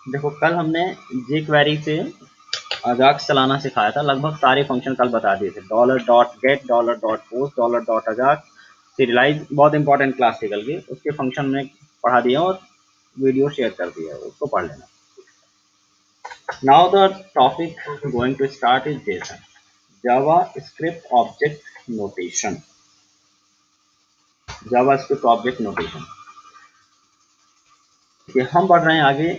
देखो कल हमने jQuery से अजाक्स चलाना सिखाया था, लगभग सारे फंक्शन कल बता दिए थे। $.get, $.post, $.ajax, serialize, बहुत इंपॉर्टेंट क्लास थी कल की, उसके फंक्शन में पढ़ा दिया और वीडियो शेयर कर दिया है, उसको पढ़ लेना। Now the topic going to start is JSON, JavaScript object notation. JavaScript object notation कि हम बढ़ रहे हैं आगे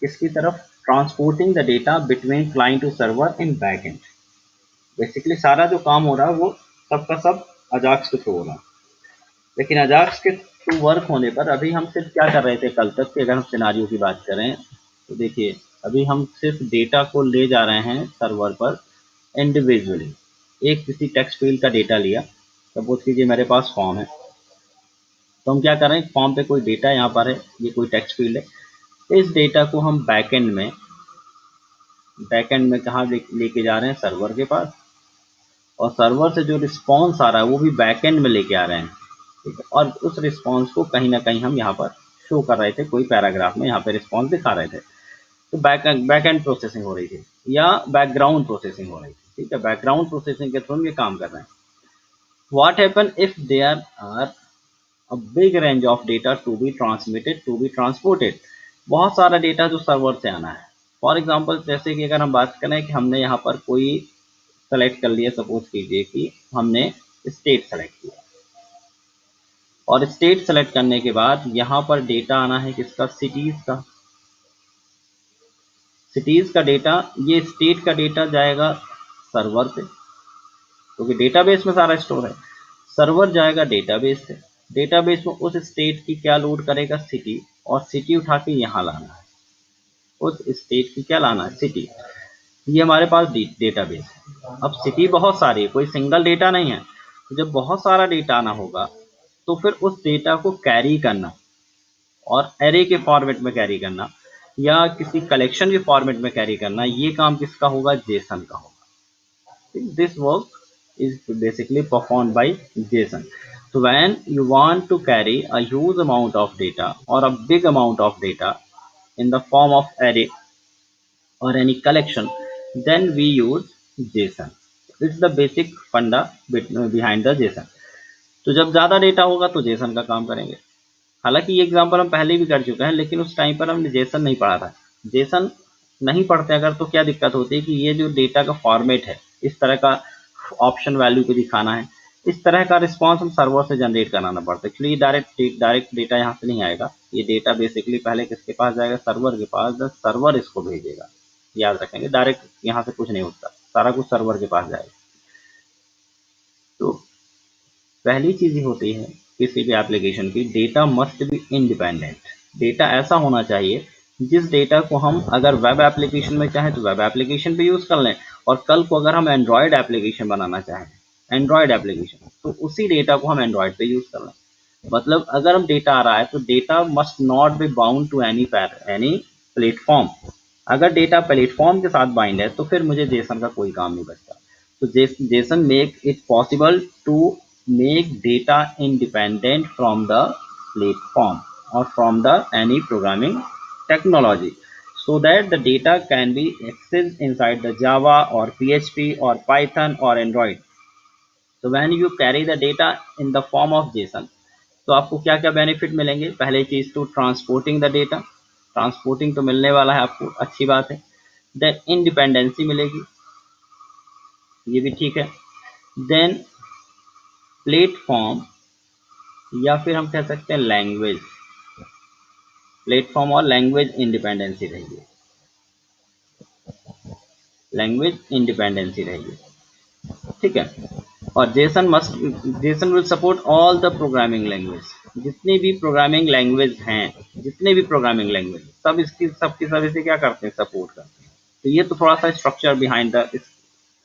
किसकी तरफ, transporting the data between client to server in back end. Basically सारा जो काम हो रहा है वो सबका सब अजाक्स के थ्रू हो रहा है, लेकिन अजाक्स के थ्रू वर्क होने पर अभी हम सिर्फ क्या कर रहे थे कल तक कि अगर हम सिनारियो की बात करें तो देखिए अभी हम सिर्फ डेटा को ले जा रहे हैं सर्वर पर इंडिविजुअली। एक किसी टेक्स्ट फील्ड का डेटा लिया, सपोज कीजिए मेरे पास फॉर्म है, तो हम क्या कर रहे हैं, फॉर्म पे कोई डेटा यहाँ पर है, ये कोई टेक्स्ट फील्ड है, इस डेटा को हम बैकएंड में कहाँ लेके जा रहे हैं, सर्वर के पास, और सर्वर से जो रिस्पॉन्स आ रहा है वो भी बैकएंड में लेके आ रहे हैं। ठीक है, और उस रिस्पॉन्स को कहीं ना कहीं हम यहाँ पर शो कर रहे थे, कोई पैराग्राफ में यहाँ पे रिस्पॉन्स दिखा रहे थे। तो बैकएंड प्रोसेसिंग हो रही थी या बैकग्राउंड प्रोसेसिंग हो रही थी। ठीक है, बैकग्राउंड प्रोसेसिंग के थ्रू हम ये काम कर रहे हैं। What happen if there are a big range of data to be transmitted to be transported. बहुत सारा डेटा जो सर्वर से आना है। फॉर एग्जाम्पल जैसे कि अगर हम बात करें कि हमने यहाँ पर कोई सेलेक्ट कर लिया, सपोज कीजिए कि हमने स्टेट सेलेक्ट किया, और स्टेट सेलेक्ट करने के बाद यहाँ पर डेटा आना है किसका, सिटीज का। सिटीज का डेटा, ये स्टेट का डेटा जाएगा सर्वर पे क्योंकि डेटाबेस में सारा स्टोर है। सर्वर जाएगा डेटाबेस से, डेटाबेस में उस स्टेट की क्या लोड करेगा, सिटी, और सिटी उठा के यहाँ लाना है। उस स्टेट की क्या लाना है, सिटी। ये हमारे पास डेटाबेस है। अब सिटी बहुत सारी है, कोई सिंगल डेटा नहीं है। तो जब बहुत सारा डेटा आना होगा तो फिर उस डेटा को कैरी करना और एरे के फॉर्मेट में कैरी करना या किसी कलेक्शन के फॉर्मेट में कैरी करना, ये काम किसका होगा, जेसन का होगा। This work is basically performed by JSON. So when you want to carry a huge amount of data or a big amount of data in the form of array or any collection, then we use JSON. It's the basic funda behind the JSON. तो जब ज़्यादा data होगा तो Jason का काम करेंगे। हालांकि ये एग्जांपल हम पहले भी कर चुके हैं, लेकिन उस टाइम पर हमने जेसन नहीं पढ़ा था। जेसन नहीं पढ़ते अगर तो क्या दिक्कत होती है कि ये जो डेटा का फॉर्मेट है, इस तरह का ऑप्शन वैल्यू को दिखाना है, इस तरह का रिस्पॉन्स हम सर्वर से जनरेट कराना पड़ता है। एक्चुअली डायरेक्ट डेटा यहाँ से नहीं आएगा, ये डेटा बेसिकली पहले किसके पास जाएगा, सर्वर के पास। द सर्वर इसको भेजेगा, याद रखेंगे, डायरेक्ट यहाँ से कुछ नहीं होता, सारा कुछ सर्वर के पास जाएगा। तो पहली चीज होती है किसी भी एप्लीकेशन की, data must be independent. Data ऐसा होना चाहिए जिस डेटा को हम अगर वेब एप्लीकेशन में चाहें तो वेब एप्लीकेशन पे यूज कर लें, और कल को अगर हम एंड्रॉयड एप्लीकेशन बनाना चाहें, एंड्रॉयड एप्लीकेशन, तो उसी डेटा को हम एंड्रॉयड पे यूज कर लें। मतलब अगर हम डेटा आ रहा है तो data must not be bound to any platform. अगर डेटा प्लेटफॉर्म के साथ बाइंड है तो फिर मुझे जेसन का कोई काम नहीं बचता। तो JSON make it possible to make data independent from the platform or from the any programming technology, so that the data can be accessed inside the Java or PHP or Python or Android. So when you carry the data in the form of JSON, तो आपको क्या क्या benefit मिलेंगे। पहले चीज तो transporting the data, transporting तो मिलने वाला है आपको, अच्छी बात है। देन इंडिपेंडेंसी मिलेगी, ये भी ठीक है। देन प्लेटफॉर्म या फिर हम कह सकते हैं लैंग्वेज, प्लेटफॉर्म और लैंग्वेज इंडिपेंडेंसी रहेगी, लैंग्वेज इंडिपेंडेंसी रहेगी। ठीक है, और Jason will support all the programming language. जितनी भी प्रोग्रामिंग लैंग्वेज हैं, जितने भी प्रोग्रामिंग लैंग्वेज सब इसकी सबकी सब इसे क्या करते हैं, सपोर्ट करते हैं। तो ये तो थोड़ा सा स्ट्रक्चर बिहाइंड द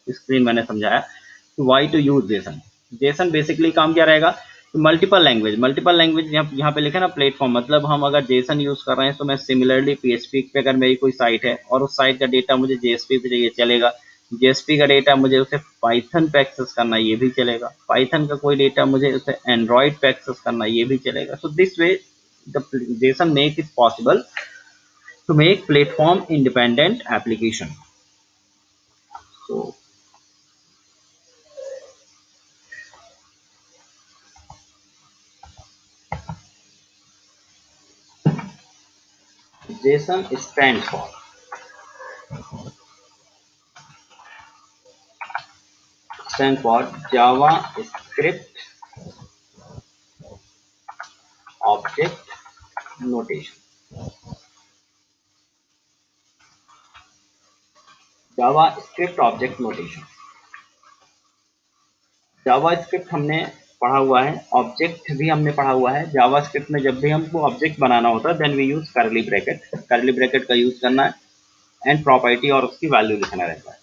स्क्रीन मैंने समझाया कि why to use JSON. JSON basically काम क्या रहेगा, मल्टीपल लैंग्वेज यहाँ पे लिखा ना प्लेटफॉर्म, मतलब हम अगर जेसन यूज कर रहे हैं तो मैं सिमिलरली पीएचपी पे अगर मेरी कोई साइट है और उस साइट का डेटा मुझे जेएसपी पे चाहिए, चलेगा। जेएसपी का डेटा मुझे उसे पाइथन पे एक्सेस करना, ये भी चलेगा। पाइथन का कोई डेटा मुझे उसे एंड्रॉइड पे एक्सेस करना, ये भी चलेगा। So this way the Jason make it possible to make platform independent application. So JSON stands for JavaScript Object Notation. JavaScript Object Notation. JavaScript हमने पढ़ा हुआ है, ऑब्जेक्ट भी हमने पढ़ा हुआ है। जावास्क्रिप्ट में जब भी हमको ऑब्जेक्ट बनाना होता है then we use curly bracket. Curly bracket का यूज करना है एंड प्रॉपर्टी और उसकी वैल्यू लिखना रहता है।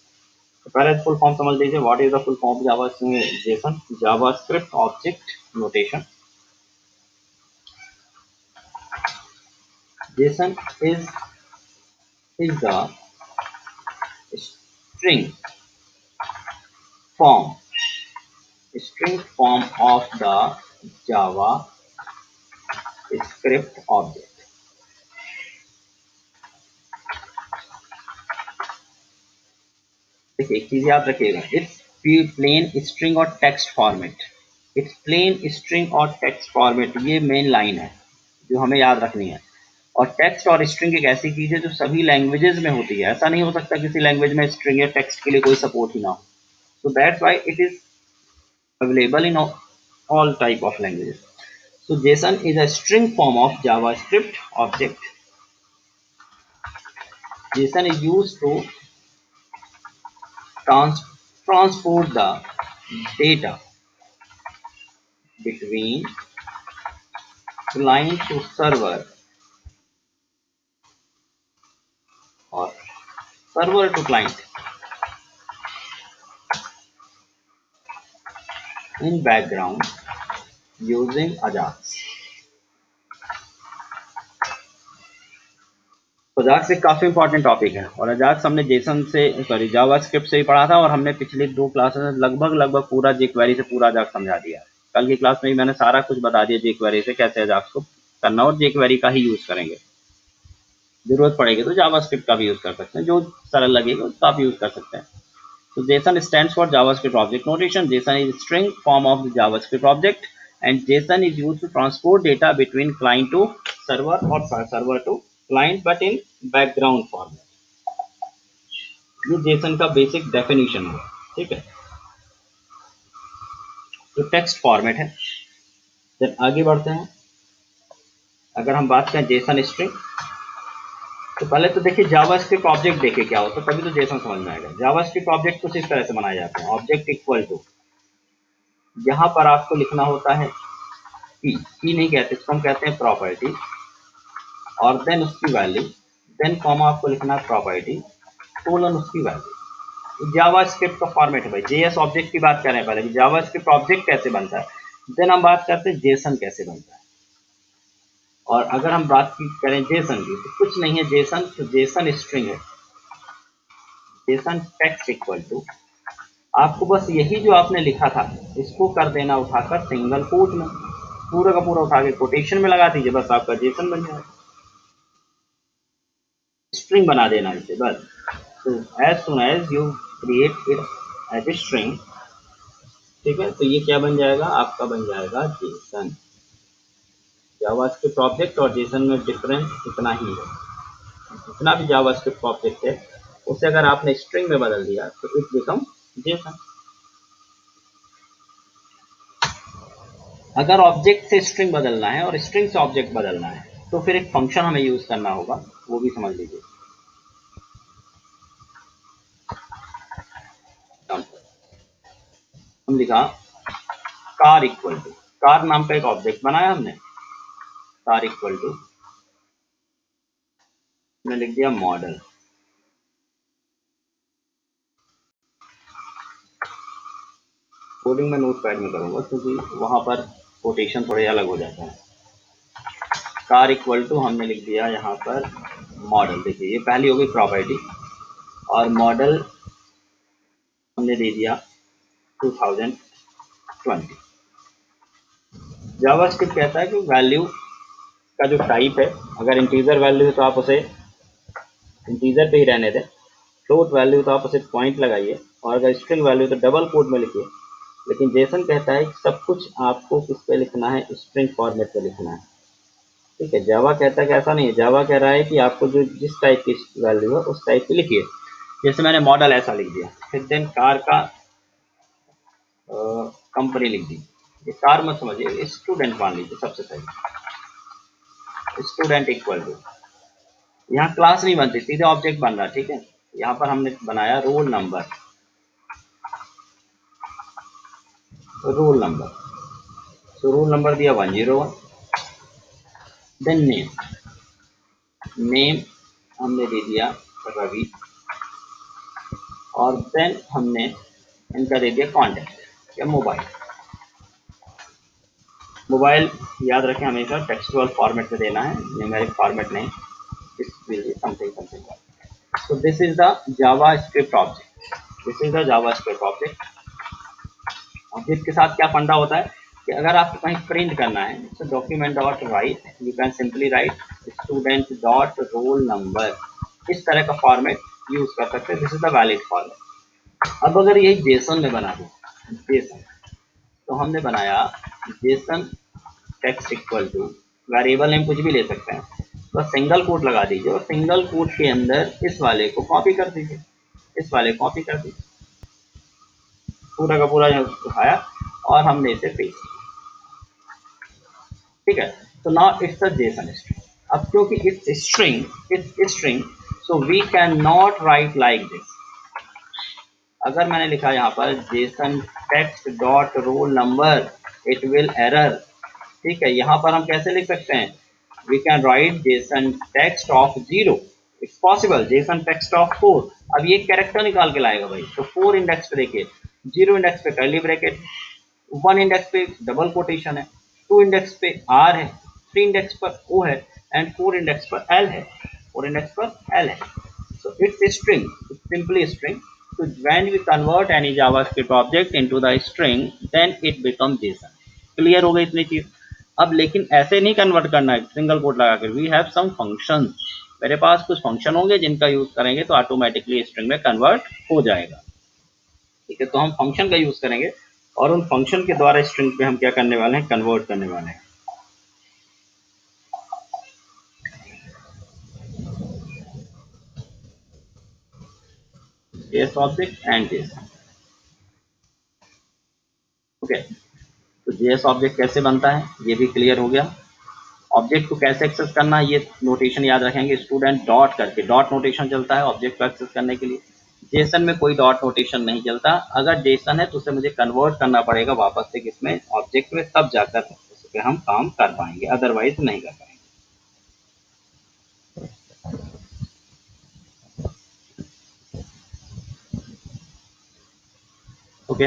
तो पहले फुल फॉर्म समझ लीजिए, what is the full form Java Jason? JavaScript object notation. JSON is the string form of the JavaScript object. देखिए एक चीज याद रखिएगा, इट्स प्लेन स्ट्रिंग और text format. It's plain string और टेक्स्ट फॉर्मेट, ये मेन लाइन है जो हमें याद रखनी है। और टेक्स्ट और स्ट्रिंग एक ऐसी चीज है जो सभी लैंग्वेजेस में होती है। ऐसा नहीं हो सकता किसी लैंग्वेज में स्ट्रिंग या टेक्स्ट के लिए कोई सपोर्ट ही ना हो। So that's why it is available in all type of languages. So JSON is a string form of JavaScript object. JSON is used to transport the data between client to server or server to client in background using Ajax. Ajax एक काफी important topic है और अजाक्स हमने Jason से JavaScript से ही पढ़ा था और हमने पिछले 2 क्लासेस में लगभग पूरा जेक्वेरी से पूरा अजाक्स समझा दिया। कल की क्लास में भी मैंने सारा कुछ बता दिया जेक्वेरी से कैसे अजाक्स को करना, और जेक्वेरी का ही यूज करेंगे। जरूरत पड़ेगी तो जावास्क्रिप्ट का भी यूज कर सकते हैं, जो सरल लगेगा उसका आप यूज कर सकते हैं। So JSON stands for JavaScript Object Notation. JSON is a string form of the JavaScript object, and JSON is used to transport data between client to server or server to client, but in background format. ये JSON का basic definition है, ठीक है। तो text format है। जब आगे बढ़ते हैं, अगर हम बात करें JSON स्ट्रिंग, तो पहले तो देखिए जावास्क्रिप्ट ऑब्जेक्ट देखिए क्या होता है, तभी तो JSON समझ में आएगा। जावास्क्रिप्ट ऑब्जेक्ट कुछ इस तरह से बनाए जाते हैं। ऑब्जेक्ट इक्वल टू, यहाँ पर आपको लिखना होता है की नहीं कहते, इसको हम कहते हैं प्रॉपर्टी, और देन उसकी वैल्यू, देन कॉमा आपको लिखना है प्रॉपर्टी कोलन उसकी वैल्यू। जावास्क्रिप्ट का फॉर्मेट है भाई। जेएस ऑब्जेक्ट की बात कर रहे हैं पहले कि जावास्क्रिप्ट ऑब्जेक्ट कैसे बनता है, देन हम बात करते हैं जेसन कैसे बनता है। और अगर हम बात करें जेसन की, तो कुछ नहीं है जेसन, तो जेसन स्ट्रिंग है। जेसन टेक्स्ट इक्वल टू, आपको बस यही जो आपने लिखा था इसको कर देना उठाकर सिंगल कोट में, पूरा का पूरा उठा के कोटेशन में लगा दीजिए, बस आपका जेसन बन जाएगा। स्ट्रिंग बना देना इसे बस। तो as soon as you create it as a string, ठीक है, तो ये क्या बन जाएगा आपका, बन जाएगा जेसन। जावास्क्रिप्ट ऑब्जेक्ट और जेसन में डिफरेंस इतना ही है, जितना भी जावास्क्रिप्ट ऑब्जेक्ट है उसे अगर आपने स्ट्रिंग में बदल दिया तो इट बिकम जेसन। अगर ऑब्जेक्ट से स्ट्रिंग बदलना है और स्ट्रिंग से ऑब्जेक्ट बदलना है तो फिर एक फंक्शन हमें यूज करना होगा, वो भी समझ लीजिए। हम लिखा कार इक्वल टू, कार नाम का एक ऑब्जेक्ट बनाया हमने, कार इक्वल टू मैंने लिख दिया मॉडल। कोडिंग में नोटपैड में करूंगा क्योंकि वहां पर कोटेशन थोड़े अलग हो जाता है। कार इक्वल टू हमने लिख दिया यहाँ पर मॉडल। देखिए ये पहली हो गई प्रॉपर्टी, और मॉडल हमने दे दिया 2020। जावास्क्रिप्ट कहता है कि वैल्यू का जो टाइप है, अगर इंटीजर वैल्यू है तो आप उसे इंटीजर पे ही रहने दें। फ्लोट वैल्यू तो आप उसे पॉइंट लगाइए, और अगर स्ट्रिंग वैल्यू तो डबल कोट में लिखिए। लेकिन जेसन कहता है कि सब कुछ आपको किस पे लिखना है, स्ट्रिंग फॉर्मेट पे लिखना है। ठीक है, जावा कहता है कि ऐसा नहीं है, जावा कह रहा है कि आपको जो जिस टाइप की वैल्यू है उस टाइप की लिखिए। जैसे मैंने मॉडल ऐसा लिख दिया, फिर देन कार का कंपनी लिख दी। ये कार मत समझिए, स्टूडेंट मान लीजिए सबसे पहले, स्टूडेंट इक्वल टू, यहाँ क्लास नहीं बनती, सीधे ऑब्जेक्ट बन रहा। ठीक है, यहाँ पर हमने बनाया रोल नंबर, रोल नंबर, तो रोल नंबर दिया 101। देन नेम, नेम हमने दे दिया रवि, और देन हमने इनका दे दिया कॉन्टेक्ट या मोबाइल। मोबाइल याद रखें हमेशा टेक्सचुअल फॉर्मेट में देना है, न्यूमेरिक फॉर्मेट नहीं। This will be something something. So this is the JavaScript object. This is the JavaScript object. Object के साथ क्या फंडा होता है कि अगर आपको कहीं प्रिंट करना है, तो document dot right, you can simply right student dot roll number, इस तरह का फॉर्मेट यूज कर सकते हैं। This is the valid format. अब अगर यही जेसन में बना दो, जेसन, तो हमने बनाया JSON text equal to, variable name कुछ भी ले सकते हैं, बस सिंगल कोट लगा दीजिए, और सिंगल कोट के अंदर इस वाले को कॉपी कर दीजिए, इस वाले को कॉपी कर दीजिए, पूरा का पूरा उठाया और हमने इसे पेस्ट किया। ठीक है, तो now it's a JSON string. अब क्योंकि it's string, so we can not write like this. अगर मैंने लिखा यहाँ पर JSON text dot roll number, it will error. ठीक है, यहाँ पर हम कैसे लिख सकते हैं, we can write JSON text of 0, it's possible, JSON text of 4। अब ये कैरेक्टर निकाल के लाएगा भाई, तो 4 इंडेक्स पे देखिए, 0 इंडेक्स पे कर्ली ब्रैकेट, 1 इंडेक्स पे डबल कोटेशन है, 2 इंडेक्स पे आर है, 3 इंडेक्स पर ओ है, एंड 4 इंडेक्स पर एल है, 4 इंडेक्स पर एल है। So it's a string, it's simply a string. So when we convert any JavaScript object into the string, then it becomes JSON. Clear हो गई इतनी चीज। अब लेकिन ऐसे नहीं कन्वर्ट करना है सिंगल कोट लगाकर, वी हैव सम फंक्शंस, मेरे पास कुछ फंक्शन होंगे जिनका यूज करेंगे तो ऑटोमेटिकली स्ट्रिंग में कन्वर्ट हो जाएगा। ठीक है, तो हम फंक्शन का यूज करेंगे, और उन फंक्शन के द्वारा स्ट्रिंग पे हम क्या करने वाले हैं, कन्वर्ट करने वाले हैं। JS object and JSON। Okay, तो JS ऑब्जेक्ट कैसे बनता है ये भी क्लियर हो गया। ऑब्जेक्ट को कैसे एक्सेस करना है, ये नोटेशन याद रखेंगे, स्टूडेंट डॉट करके, डॉट नोटेशन चलता है ऑब्जेक्ट को एक्सेस करने के लिए। जेसन में कोई डॉट नोटेशन नहीं चलता, अगर जेसन है तो उसे मुझे कन्वर्ट करना पड़ेगा वापस से किसमें, ऑब्जेक्ट में, तब जाकर उस पर हम काम कर पाएंगे, अदरवाइज नहीं कर पाएंगे। Okay,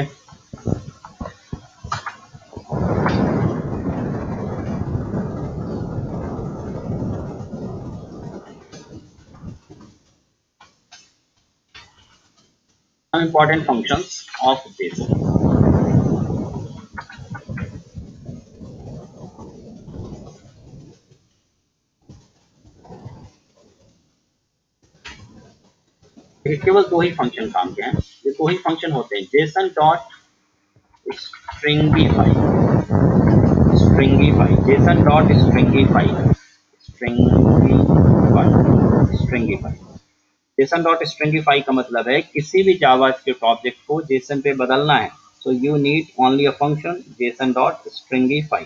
some important functions of JSON. ये केवल दो ही फंक्शन काम के हैं, ये दो ही फंक्शन होते हैं, JSON dot stringify, stringify, JSON dot stringify, stringify, stringify. JSON dot stringify का मतलब है किसी भी जावास्क्रिप्ट ऑब्जेक्ट को जेसन पे बदलना है, so you need only a function JSON dot stringify.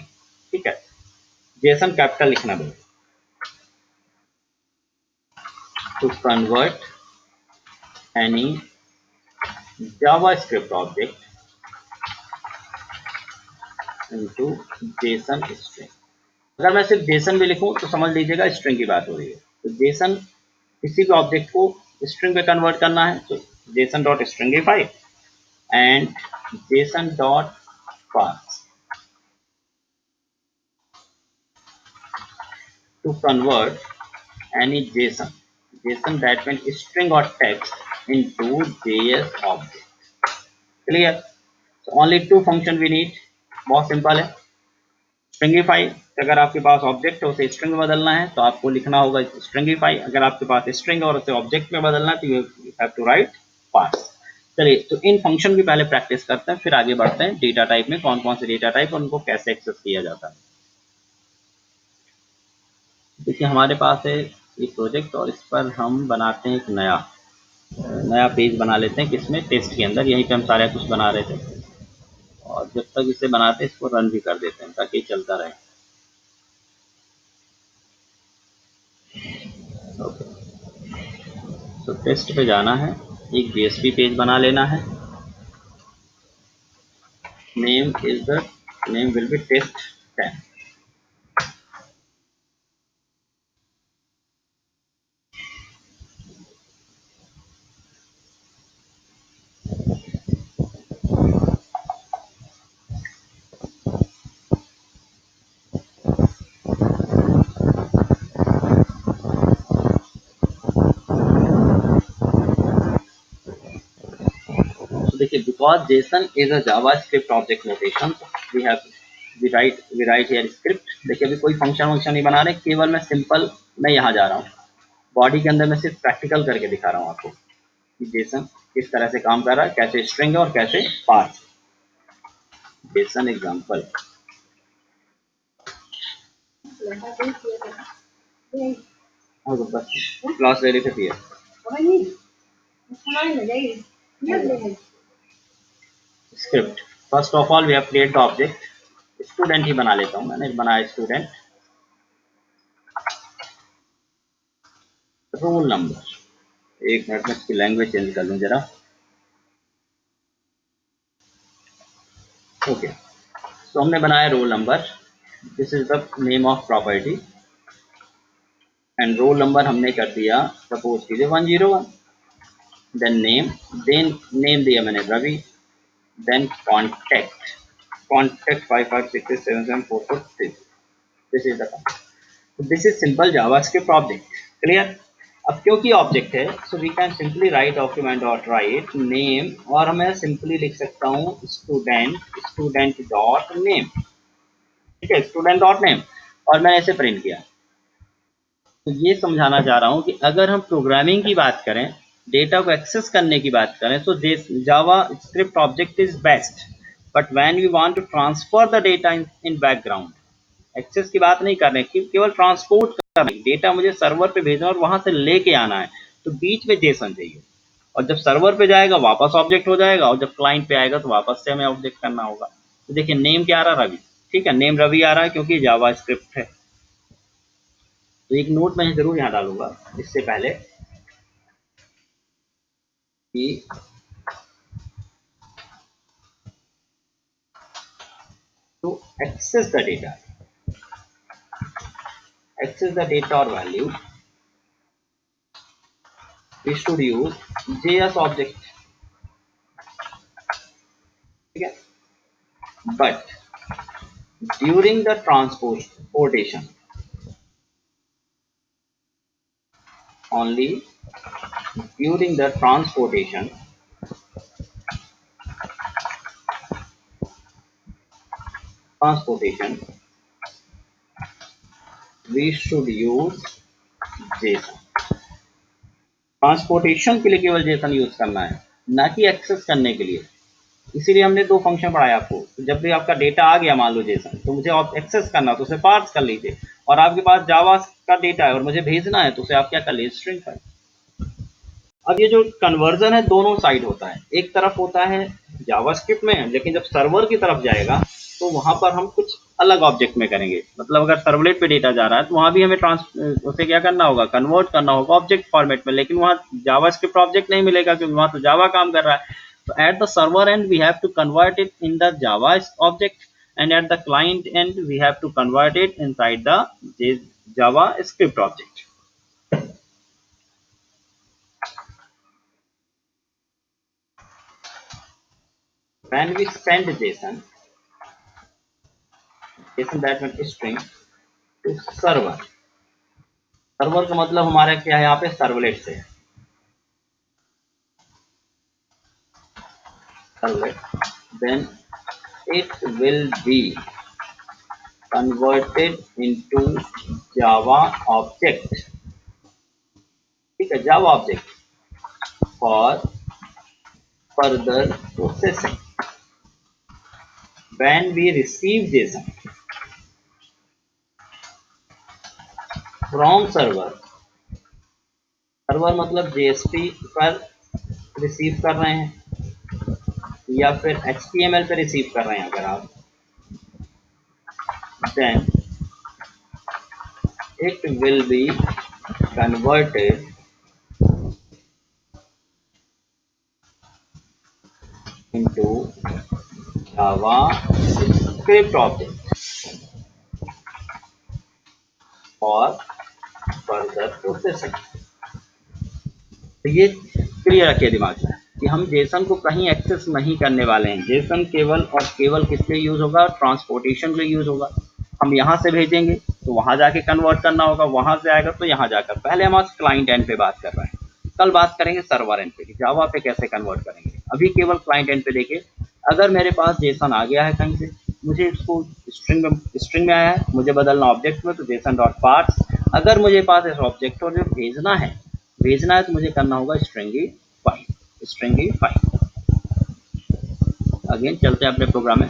ठीक है, जेसन कैपिटल लिखना भाई, to convert any JavaScript object into JSON string. अगर मैं सिर्फ जेसन भी लिखूं तो समझ लीजिएगा स्ट्रिंग की बात हो रही है। तो जेसन किसी भी ऑब्जेक्ट को स्ट्रिंग पे कन्वर्ट करना है, तो JSON dot stringify and JSON dot parse to convert any JSON that means string or text into JS object. Clear? So only two function we need. बहुत सिंपल है, stringify अगर आपके पास object है उसे स्ट्रिंग में बदलना है तो आपको लिखना होगा स्ट्रिंगिफाई, अगर आपके पास स्ट्रिंग है और उसे ऑब्जेक्ट में बदलना है तो you have to write parse. चलिए तो इन फंक्शन की पहले प्रैक्टिस करते हैं, फिर आगे बढ़ते हैं डेटा टाइप में कौन कौन से डेटा टाइप और उनको कैसे एक्सेस किया जाता है। देखिए हमारे पास है एक प्रोजेक्ट और इस पर हम बनाते हैं एक नया पेज बना लेते हैं, किसमें, टेस्ट के अंदर। यहीं पे हम सारा कुछ बना रहे थे और जब तक इसे बनाते हैं इसको रन भी कर देते हैं ताकि चलता रहे। ओके, तो टेस्ट पे जाना है, एक जेएसपी पेज बना लेना है। Name is the name will be test 10। तो देखिए because JSON is a JavaScript object notation, we write here script. देखिए अभी कोई फंक्शन वंक्शन नहीं बना रहे, केवल मैं यहाँ जा रहा हूँ बॉडी के अंदर, मैं सिर्फ प्रैक्टिकल करके दिखा रहा हूँ आपको कि जेसन किस तरह से काम कर रहा है, कैसे स्ट्रिंग है और कैसे parse. JSON example class ready से script. First of all we have create the object, student ही बना लेता हूँ, मैंने बनाया स्टूडेंट। रोल नंबर, एक मिनट में इसकी लैंग्वेज चेंज कर लूँ जरा। ओके, तो हमने बनाया roll number, this is the name of property and roll number हमने कर दिया सपोज कीजिए 101। देन नेम दिया मैंने Ravi. Then contact 55667744। This is the this is simple JavaScript object. Clear. अब क्योंकि ऑब्जेक्ट है so we can simply write document dot write name, और मैं सिंपली लिख सकता हूँ स्टूडेंट डॉट नेम। ठीक है, स्टूडेंट डॉट नेम, और मैंने इसे प्रिंट किया। तो ये समझाना चाह रहा हूँ कि अगर हम प्रोग्रामिंग की बात करें, डेटा को एक्सेस करने की बात करें, तो JavaScript object is best, but when we want to transfer the data in background, access की बात नहीं कर रहे हैं, केवल ट्रांसपोर्ट करना है, डेटा मुझे सर्वर पे भेजना और वहां से लेके आना है, तो बीच में जेसन चाहिए। और जब सर्वर पे जाएगा वापस ऑब्जेक्ट हो जाएगा, और जब क्लाइंट पे आएगा तो वापस से हमें ऑब्जेक्ट करना होगा। तो देखिए नेम क्या आ रहा है, रवि। ठीक है, नेम रवि आ रहा है क्योंकि जावा स्क्रिप्ट है। तो एक नोट मैं जरूर यहाँ डालूंगा इससे पहले कि टू एक्सेस द डेटा और value we should use JS object. ठीक है, but during the transportation, only during the transportation we should use JSON। Transportation के लिए केवल जेसन यूज करना है, ना कि एक्सेस करने के लिए। इसीलिए हमने दो फंक्शन पढ़ाया आपको। तो जब भी आपका डेटा आ गया मान लो जेसन, तो मुझे आप एक्सेस करना तो उसे पार्स कर लीजिए, और आपके पास जावा का डेटा है और मुझे भेजना है तो उसे आप क्या कर लीजिए, स्ट्रिंग फाइल। अब ये जो कन्वर्जन है दोनों साइड होता है, एक तरफ होता है जावास्क्रिप्ट में, लेकिन जब सर्वर की तरफ जाएगा तो वहां पर हम कुछ अलग ऑब्जेक्ट में करेंगे। मतलब अगर सर्वलेट पे डेटा जा रहा है तो वहां भी हमें उसे क्या करना होगा, कन्वर्ट करना होगा ऑब्जेक्ट फॉर्मेट में, लेकिन वहां जावास्क्रिप्ट ऑब्जेक्ट नहीं मिलेगा क्योंकि वहां तो जावा काम कर रहा है। तो at the server end we have to convert it in the Java object, and at the client end we have to convert it inside the java script object. When we send json that means string to server, server का मतलब हमारा क्या है, यहाँ पे servlet से servlet, then it will be converted into Java object, ठीक है, Java object for further processing when we receive JSON from server. Server मतलब जेएसपी पर रिसीव कर रहे हैं या फिर HTML पे रिसीव कर रहे हैं अगर आप, then it will be converted into JavaScript object for further processing। तो ये क्लियर रखिए दिमाग में कि हम जेसन को कहीं एक्सेस नहीं करने वाले हैं। जेसन केवल और केवल किस लिए यूज होगा? ट्रांसपोर्टेशन के लिए यूज होगा। हम यहाँ से भेजेंगे तो वहां जाके कन्वर्ट करना होगा, वहां से आएगा तो यहाँ जाकर। पहले हम आज क्लाइंट एंड पे बात कर रहे हैं, कल बात करेंगे सर्वर एंड पे, जावा पे कैसे कन्वर्ट करेंगे। अभी केवल क्लाइंट एंड पे देखिए, अगर मेरे पास जेसन आ गया है कहीं से, मुझे इसको स्ट्रिंग में आया है, मुझे बदलना ऑब्जेक्ट में, तो जेसन डॉट पार्ट्स। अगर मुझे पास इस ऑब्जेक्ट को जो भेजना है तो मुझे करना होगा स्ट्रिंगीफाई। अगेन चलते हैं अपने प्रोग्राम में।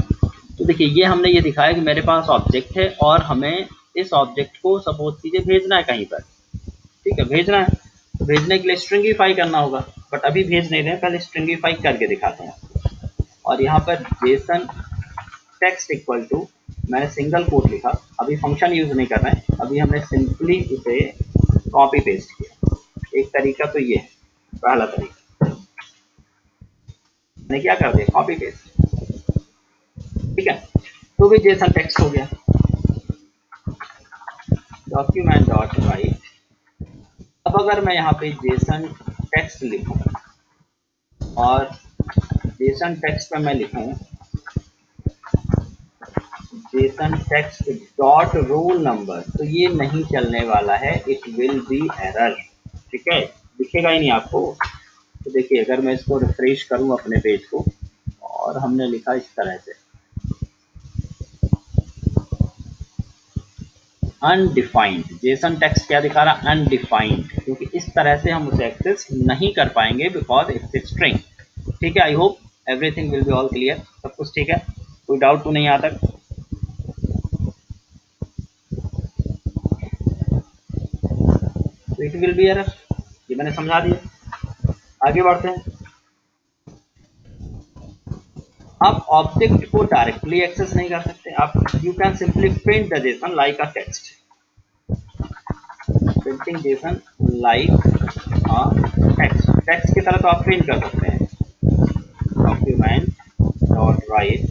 तो देखिए ये हमने ये दिखाया कि मेरे पास ऑब्जेक्ट है और हमें इस ऑब्जेक्ट को सपोज कीजिए भेजना है कहीं पर, ठीक है, भेजना है तो भेजने के लिए स्ट्रिंगीफाई करना होगा। बट अभी भेज नहीं रहे हैं, पहले स्ट्रिंगीफाई करके दिखाते हैं। और यहाँ पर जेसन टेक्स्ट इक्वल टू, मैंने सिंगल कोट लिखा, अभी फंक्शन यूज नहीं कर रहे हैं, अभी हमने सिंपली इसे कॉपी पेस्ट किया। एक तरीका तो ये है, पहला तरीका मैंने क्या कर दिया, कॉपी पेस्ट, ठीक है। तो भी जेसन टेक्स्ट हो गया, डॉक्यूमेंट डॉट राइट। अब अगर मैं यहाँ पे जेसन टेक्स्ट लिखूं और जेसन टेक्स्ट में मैं लिखूं Jason text dot roll number, तो ये नहीं चलने वाला है, इट विल बी एरर, ठीक है, दिखेगा ही नहीं आपको। तो देखिए अगर मैं इसको रिफ्रेश करूं अपने पेज को और हमने लिखा इस तरह से अनडिफाइंड, जेसन टेक्स्ट क्या दिखा रहा, अनडिफाइंड, क्योंकि इस तरह से हम उसे एक्सेस नहीं कर पाएंगे बिकॉज इट्स स्ट्रिंग, ठीक है। I hope everything will be all clear, सब कुछ ठीक है, कोई डाउट तो नहीं आता? तो इट विल बी एरर, ये मैंने समझा दिया। आगे बढ़ते हैं। आप ऑब्जेक्ट को डायरेक्टली एक्सेस नहीं कर सकते, आप you can simply print the Jason like a text, printing Jason like a text, text की तरह तो आप प्रिंट कर सकते हैं, डॉक्यूमेंट डॉट राइट,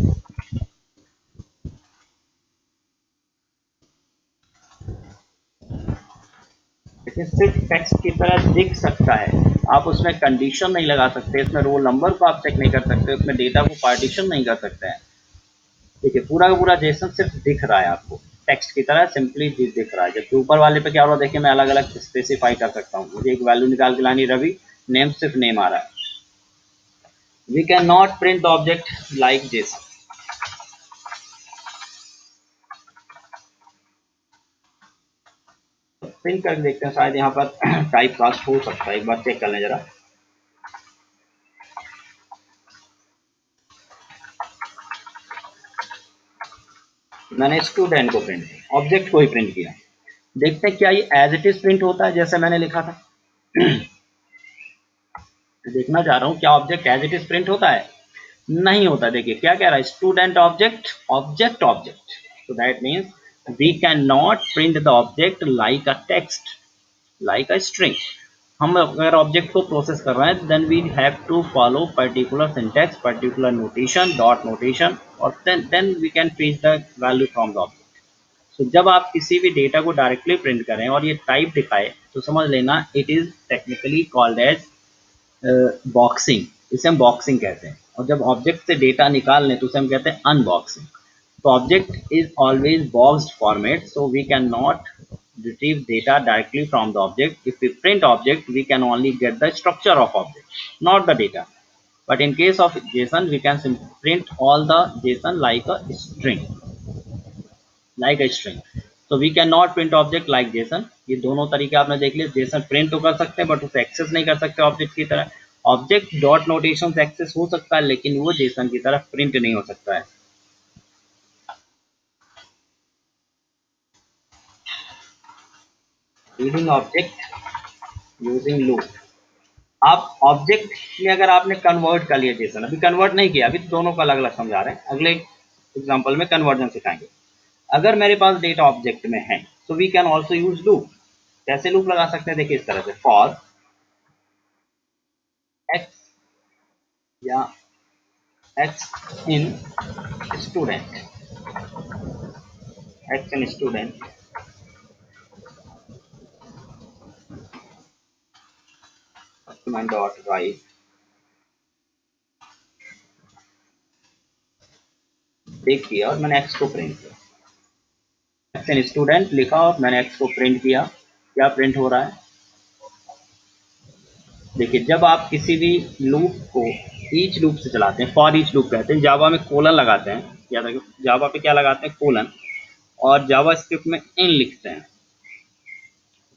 लेकिन सिर्फ टेक्स्ट की तरह दिख सकता है। आप उसमें कंडीशन नहीं लगा सकते, इसमें रोल नंबर को आप चेक नहीं कर सकते, उसमें डेटा को पार्टीशन नहीं कर सकते हैं। देखिए पूरा का पूरा जेसन सिर्फ दिख रहा है आपको, टेक्स्ट की तरह सिंपली दिख रहा है। जबकि ऊपर वाले पे क्या हो रहा है, देखिए मैं अलग अलग स्पेसिफाई कर सकता हूँ, मुझे एक वैल्यू निकाल के लानी, रवि, नेम सिर्फ नेम आ रहा है। We can not print the object like JSON. Print करके देखते हैं, शायद यहाँ पर टाइप कास्ट हो सकता है, एक बार चेक कर लें जरा। मैंने स्टूडेंट को प्रिंट किया, ऑब्जेक्ट को ही प्रिंट किया, देखते हैं क्या ये एज इट इज प्रिंट होता है जैसे मैंने लिखा था। देखना चाह रहा हूँ क्या object as it is print होता है, नहीं होता। देखिए क्या कह रहा है, student object object object, so that means we cannot print the object like a text, like a string। हम अगर ऑब्जेक्ट को प्रोसेस कर रहे हैं then we have to follow particular syntax, particular notation, dot notation, और then we can print the value from the object. So जब आप किसी भी डेटा को डायरेक्टली प्रिंट करें और ये टाइप दिखाए तो समझ लेना it is technically called as boxing, इसे हम बॉक्सिंग कहते हैं। और जब ऑब्जेक्ट से डेटा निकाल लें तो उसे हम कहते हैं अनबॉक्सिंग। तो object is always boxed format, so we cannot retrieve data directly from the object. If we print object we can only get the structure of object, not the data. But in case of JSON we can simply print all the JSON like a string। Like a string. तो we can not print object like JSON. ये दोनों तरीके आपने देख लिए। Jason print तो कर सकते हैं बट उसे एक्सेस नहीं कर सकते ऑब्जेक्ट की तरह। ऑब्जेक्ट डॉट नोटेशन से एक्सेस हो सकता है लेकिन वो जेसन की तरह प्रिंट नहीं हो सकता है। Reading object using loop. आप ऑब्जेक्ट में अगर आपने कन्वर्ट कर लिया जेसन, अभी कन्वर्ट नहीं किया, अभी तो दोनों को अलग अलग समझा रहे हैं, अगले एग्जाम्पल में कन्वर्जन सिखाएंगे। अगर मेरे पास डेटा ऑब्जेक्ट में है तो we can also use loop. कैसे लूप लगा सकते हैं, देखिए इस तरह से, फॉर एक्स या x in student, x in student dot write. देखिए और मैंने एक्स को प्रिंट किया, एक्स इन स्टूडेंट लिखा और मैंने एक्स को प्रिंट किया। क्या प्रिंट हो रहा है, देखिए जब आप किसी भी लूप को ईच लूप से चलाते हैं, फॉर ईच लूप कहते हैं, जावा में कोलन लगाते हैं, याद रखिए जावा पे क्या लगाते हैं, कोलन, और जावा स्क्रिप्ट में इन लिखते हैं।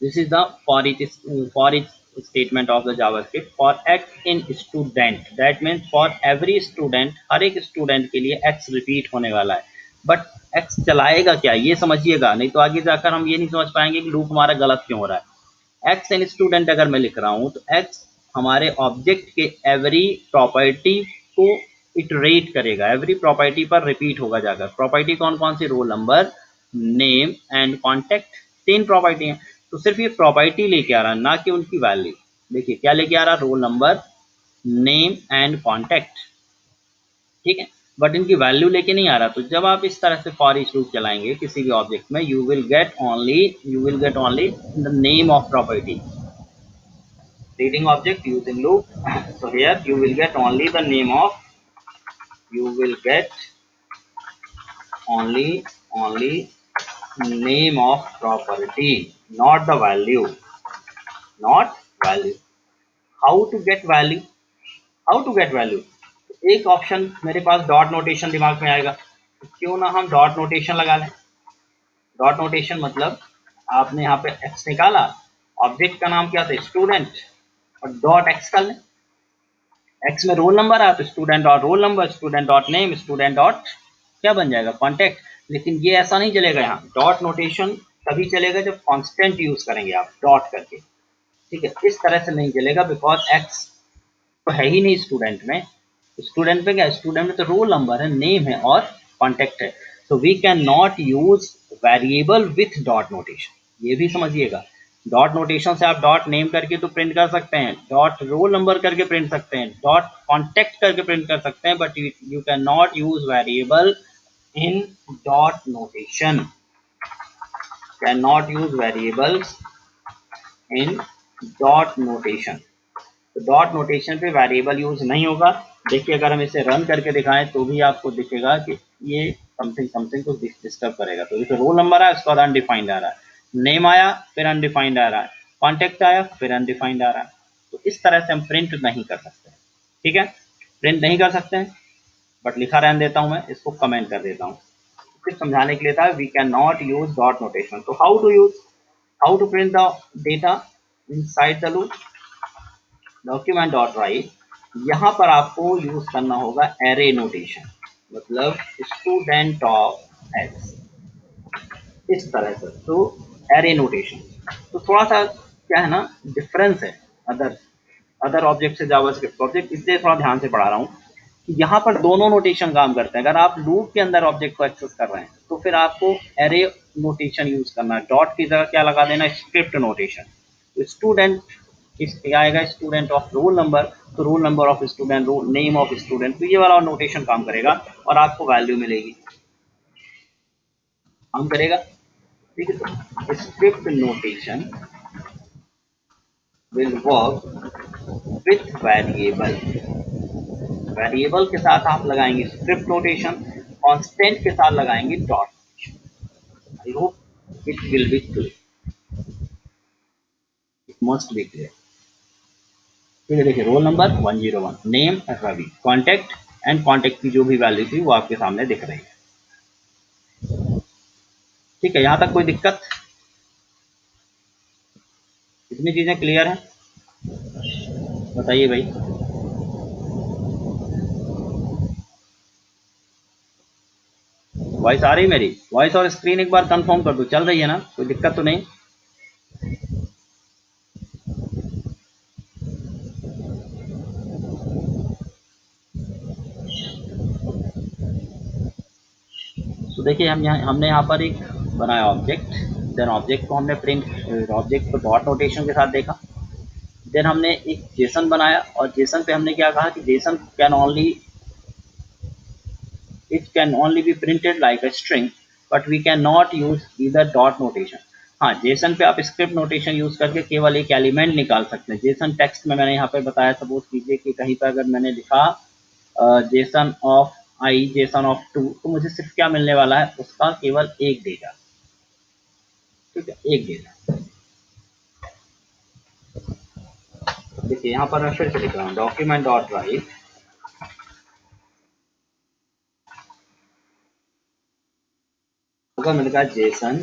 This is the for each statement of the JavaScript for x in student, that means for every student, हर एक स्टूडेंट के लिए x रिपीट होने वाला है। बट x चलाएगा क्या, ये समझिएगा, नहीं तो आगे जाकर हम ये नहीं समझ पाएंगे कि लूप हमारा गलत क्यों हो रहा है। एक्स इन स्टूडेंट अगर मैं लिख रहा हूँ तो एक्स हमारे ऑब्जेक्ट के एवरी प्रॉपर्टी को इटरेट करेगा, एवरी प्रॉपर्टी पर रिपीट होगा जाकर। प्रॉपर्टी कौन कौन सी, roll number, name and contact, 3 property हैं। तो सिर्फ ये प्रॉपर्टी लेके आ रहा है, ना कि उनकी वैल्यू। देखिए क्या लेके आ रहा, role number, name and contact, ठीक है, बट इनकी वैल्यू लेके नहीं आ रहा। तो जब आप इस तरह से फॉर ईच लूप चलाएंगे किसी भी ऑब्जेक्ट में, you will get only the name of property. Reading object using loop. So here you will get only the name of, you will get only name of property, not the value, not value. How to get value, how to get value, एक option मेरे पास dot notation दिमाग में आएगा, तो क्यों ना हम dot notation लगा लें। डॉट नोटेशन मतलब आपने यहाँ पे एक्स निकाला, ऑब्जेक्ट का नाम क्या था, स्टूडेंट, और डॉट एक्स कर लें। एक्स में रोल नंबर आया तो student dot roll number, student dot name, student dot क्या बन जाएगा, कॉन्टेक्ट। लेकिन ये ऐसा नहीं चलेगा, यहाँ डॉट नोटेशन तभी चलेगा जब कांस्टेंट यूज करेंगे आप डॉट करके, ठीक है, इस तरह से नहीं चलेगा, बिकॉज एक्स तो है ही नहीं स्टूडेंट में। स्टूडेंट में क्या, स्टूडेंट में तो रोल नंबर है, नेम है और कॉन्टेक्ट है। तो we can not use variable with dot notation, ये भी समझिएगा। डॉट नोटेशन से आप डॉट नेम करके तो प्रिंट कर सकते हैं, डॉट रोल नंबर करके प्रिंट सकते हैं, डॉट कॉन्टेक्ट करके प्रिंट कर सकते हैं, but you can not use variable in dot notation, can not use variables in dot notation. तो डॉट नोटेशन पे वेरिएबल यूज नहीं होगा। देखिए अगर हम इसे रन करके दिखाएं तो भी आपको दिखेगा कि ये समथिंग समथिंग को डिस्टर्ब करेगा। तो जैसे रोल नंबर आया उसके बाद अनडिफाइंड आ रहा है, नेम आया फिर अनडिफाइंड आ रहा है, कॉन्टेक्ट आया फिर अनडिफाइंड आ रहा है। तो इस तरह से हम प्रिंट नहीं कर सकते, ठीक है, प्रिंट नहीं कर सकते हैं। बट लिखा रहने देता हूं, मैं इसको कमेंट कर देता हूँ, सिर्फ समझाने के लिए था। We can not use dot notation. तो how to print the data inside the loop, document dot right, यहाँ पर आपको यूज करना होगा एरे नोटेशन, मतलब स्टूडेंट ऑफ एक्स, इस तरह से। तो एरे नोटेशन तो थोड़ा सा क्या है ना, डिफरेंस है अदर अदर ऑब्जेक्ट से जावास्क्रिप्ट ऑब्जेक्ट, इसलिए थोड़ा ध्यान से पढ़ा रहा हूँ कि यहाँ पर दोनों नोटेशन काम करते हैं। अगर आप लूप के अंदर ऑब्जेक्ट को एक्सेस कर रहे हैं तो फिर आपको एरे नोटेशन यूज करना है, डॉट की जगह क्या लगा देना, स्क्रिप्ट नोटेशन। तो स्टूडेंट इस आएगा स्टूडेंट ऑफ रोल नंबर, तो roll number of student, name of student, तो ये वाला नोटेशन काम करेगा और आपको वैल्यू मिलेगी, काम करेगा, ठीक है। तो script notation will work with variable, variable के साथ आप लगाएंगे स्क्रिप्ट नोटेशन, कांस्टेंट के साथ लगाएंगे dot notation. I hope it will be clear, it must be clear, ठीक है। देखिए roll number 101, name Ravi, contact and contact की जो भी वैल्यू थी वो आपके सामने दिख रही है। ठीक है, यहाँ तक कोई दिक्कत? इतनी चीजें क्लियर है? बताइए भाई। वॉइस आ रही मेरी? वॉइस और स्क्रीन एक बार कंफर्म कर दो, चल रही है ना? कोई दिक्कत तो नहीं? तो देखिए हमने यहाँ पर एक बनाया ऑब्जेक्ट, देन ऑब्जेक्ट को हमने print, object co dot notation के साथ देखा। देन हमने एक जेसन बनाया और जेसन पे हमने क्या कहा कि Jason can only, it can only be printed like a string but we cannot use either dot notation। हाँ, जेसन पे आप स्क्रिप्ट नोटेशन यूज करके केवल एक एलिमेंट निकाल सकते हैं। जेसन टेक्स्ट में मैंने यहाँ पे बताया, सपोज कीजिए कि कहीं पर अगर मैंने लिखा JSON of I, JSON of two, तो मुझे सिर्फ क्या मिलने वाला है, उसका केवल एक डेटा। ठीक है, एक डेटा। देखिए यहाँ पर मैं फिर से लिख रहा हूँ, डॉक्यूमेंट डॉट राइट, अगर मैंने कहा जेसन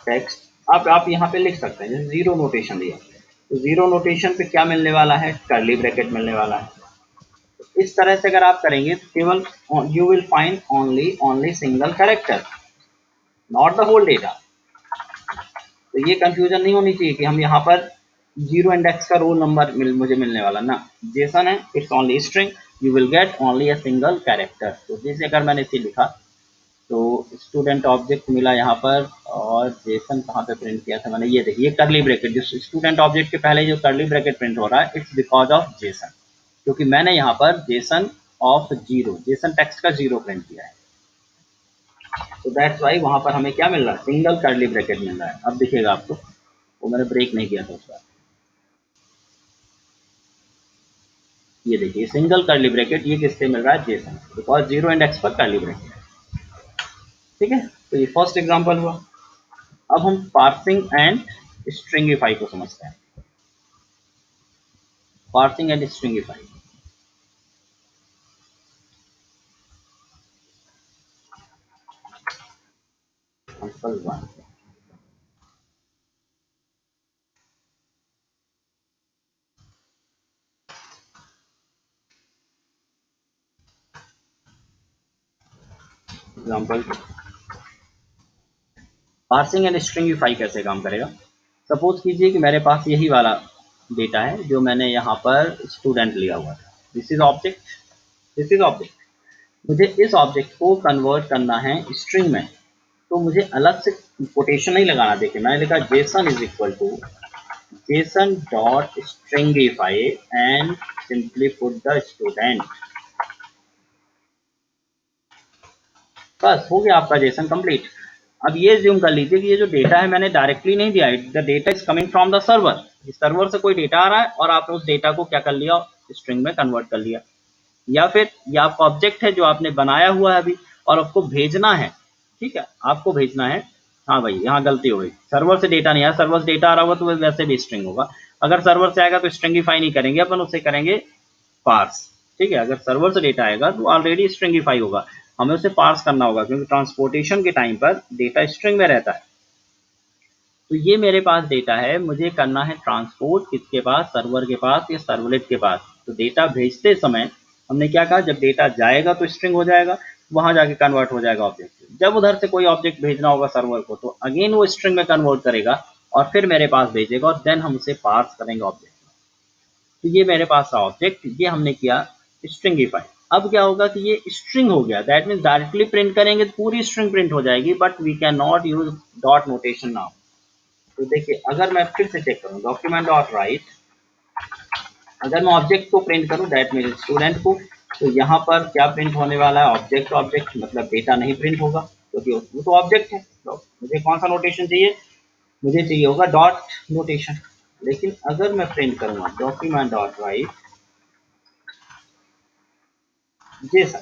टेक्स्ट, आप यहाँ पे लिख सकते हैं जैसे जीरो नोटेशन दिया, तो जीरो नोटेशन पे क्या मिलने वाला है, कर्ली ब्रैकेट मिलने वाला है। तो इस तरह से अगर आप करेंगे तो केवल you will find only single character, not the whole data. तो ये कंफ्यूजन नहीं होनी चाहिए कि हम यहाँ पर जीरो इंडेक्स का रोल नंबर मुझे मिलने वाला ना, जेसन है it's only string, you will get only a single character. तो जैसे अगर मैंने इसे लिखा तो स्टूडेंट ऑब्जेक्ट मिला यहाँ पर, और जेसन कहाँ पे प्रिंट किया था मैंने, ये देखिए कर्ली ब्रैकेट, जो स्टूडेंट ऑब्जेक्ट के पहले जो कर्ली ब्रैकेट प्रिंट हो रहा है, इट्स बिकॉज ऑफ जेसन, क्योंकि मैंने यहाँ पर Jason of zero, Jason text का जीरो प्रिंट किया है। तो दैट्स वाई वहां पर हमें क्या मिल रहा है, सिंगल कर्ली ब्रैकेट मिल रहा है। अब दिखेगा आपको, वो मैंने ब्रेक नहीं किया था उस बार। ये देखिए सिंगल कर्ली ब्रैकेट, ये किससे मिल रहा है, जेसन, बिकॉज जीरो इंडेक्स पर कर्ली ब्रैकेट। ठीक है, तो ये फर्स्ट एग्जांपल हुआ। अब हम पार्सिंग एंड स्ट्रिंगिफाई को समझते हैं। Parsing and stringify, example one. Example, parsing and stringify कैसे काम करेगा। सपोज कीजिए कि मेरे पास यही वाला डेटा है जो मैंने यहाँ पर स्टूडेंट लिया हुआ था, this is object, this is object. मुझे इस ऑब्जेक्ट को कन्वर्ट करना है स्ट्रिंग में, तो मुझे अलग से कोटेशन नहीं लगाना। देखिए मैंने लिखा JSON is equal to JSON dot stringify and simply put the student, बस हो गया आपका जेसन कंप्लीट। अब ये ज्यूम कर लीजिए कि ये जो डेटा है मैंने डायरेक्टली नहीं दिया, the data is coming from the server, इस सर्वर से कोई डेटा आ रहा है और आपने उस डेटा को क्या कर लिया, स्ट्रिंग में कन्वर्ट कर लिया। या फिर ये आपका ऑब्जेक्ट है जो आपने बनाया हुआ है अभी और आपको भेजना है। ठीक है, आपको भेजना है। हाँ भाई यहाँ गलती हो गई, सर्वर से डेटा नहीं आया, सर्वर से डेटा आ रहा होगा तो वैसे भी स्ट्रिंग होगा। अगर सर्वर से आएगा तो स्ट्रिंगिफाई नहीं करेंगे अपन, उससे करेंगे पार्स। ठीक है, अगर सर्वर से डेटा आएगा तो ऑलरेडी स्ट्रिंगिफाई होगा, हमें उसे पार्स करना होगा, क्योंकि ट्रांसपोर्टेशन के टाइम पर डेटा स्ट्रिंग में रहता है। तो ये मेरे पास डेटा है, मुझे करना है ट्रांसपोर्ट किसके पास, सर्वर के पास या सर्वलेट के पास। तो डेटा भेजते समय हमने क्या कहा, जब डेटा जाएगा तो स्ट्रिंग हो जाएगा, वहां जाके कन्वर्ट हो जाएगा ऑब्जेक्ट। जब उधर से कोई ऑब्जेक्ट भेजना होगा सर्वर को तो अगेन वो स्ट्रिंग में कन्वर्ट करेगा और फिर मेरे पास भेजेगा और देन हम उसे पार्स करेंगे ऑब्जेक्ट। तो ये मेरे पास था ऑब्जेक्ट, ये हमने किया स्ट्रिंगिफाई। अब क्या होगा कि ये स्ट्रिंग हो गया, दैट मीन डायरेक्टली प्रिंट करेंगे तो पूरी स्ट्रिंग प्रिंट हो जाएगी, but we can not use dot notation now. तो देखिए अगर मैं फिर से चेक करूँ, डॉक्यूमेंट डॉट राइट, अगर मैं ऑब्जेक्ट को प्रिंट करूँ दैट मीन स्टूडेंट को, तो यहाँ पर क्या प्रिंट होने वाला है, ऑब्जेक्ट, ऑब्जेक्ट मतलब डेटा नहीं प्रिंट होगा क्योंकि वो तो ऑब्जेक्ट है। तो मुझे कौन सा नोटेशन चाहिए, मुझे चाहिए होगा डॉट नोटेशन। लेकिन अगर मैं प्रिंट करूँगा डॉक्यूमेंट डॉट राइट जेसन,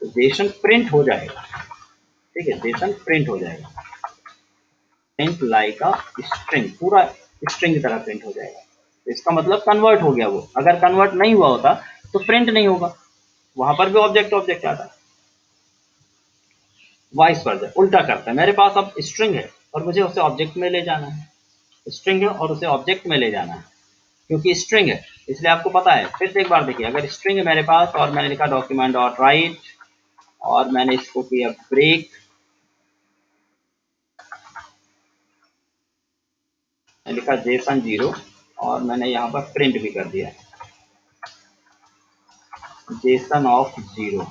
तो जेसन प्रिंट हो जाएगा। ठीक है, जेसन प्रिंट हो जाएगा, प्रिंट लाइक अ स्ट्रिंग, पूरा स्ट्रिंग की तरह प्रिंट हो जाएगा। तो इसका मतलब कन्वर्ट हो गया वो, अगर कन्वर्ट नहीं हुआ होता तो प्रिंट नहीं होगा, वहां पर भी ऑब्जेक्ट ऑब्जेक्ट आता। वाइस वर्सा, उल्टा करता है। मेरे पास अब स्ट्रिंग है और मुझे उसे ऑब्जेक्ट में ले जाना है, स्ट्रिंग है और उसे ऑब्जेक्ट में ले जाना है, क्योंकि स्ट्रिंग है इसलिए आपको पता है। फिर से एक बार देखिए, अगर स्ट्रिंग है मेरे पास और मैंने लिखा डॉक्यूमेंट डॉट राइट और मैंने इसको किया ब्रेक, लिखा जेसन 0 और मैंने यहाँ पर प्रिंट भी कर दिया जेसन ऑफ 0।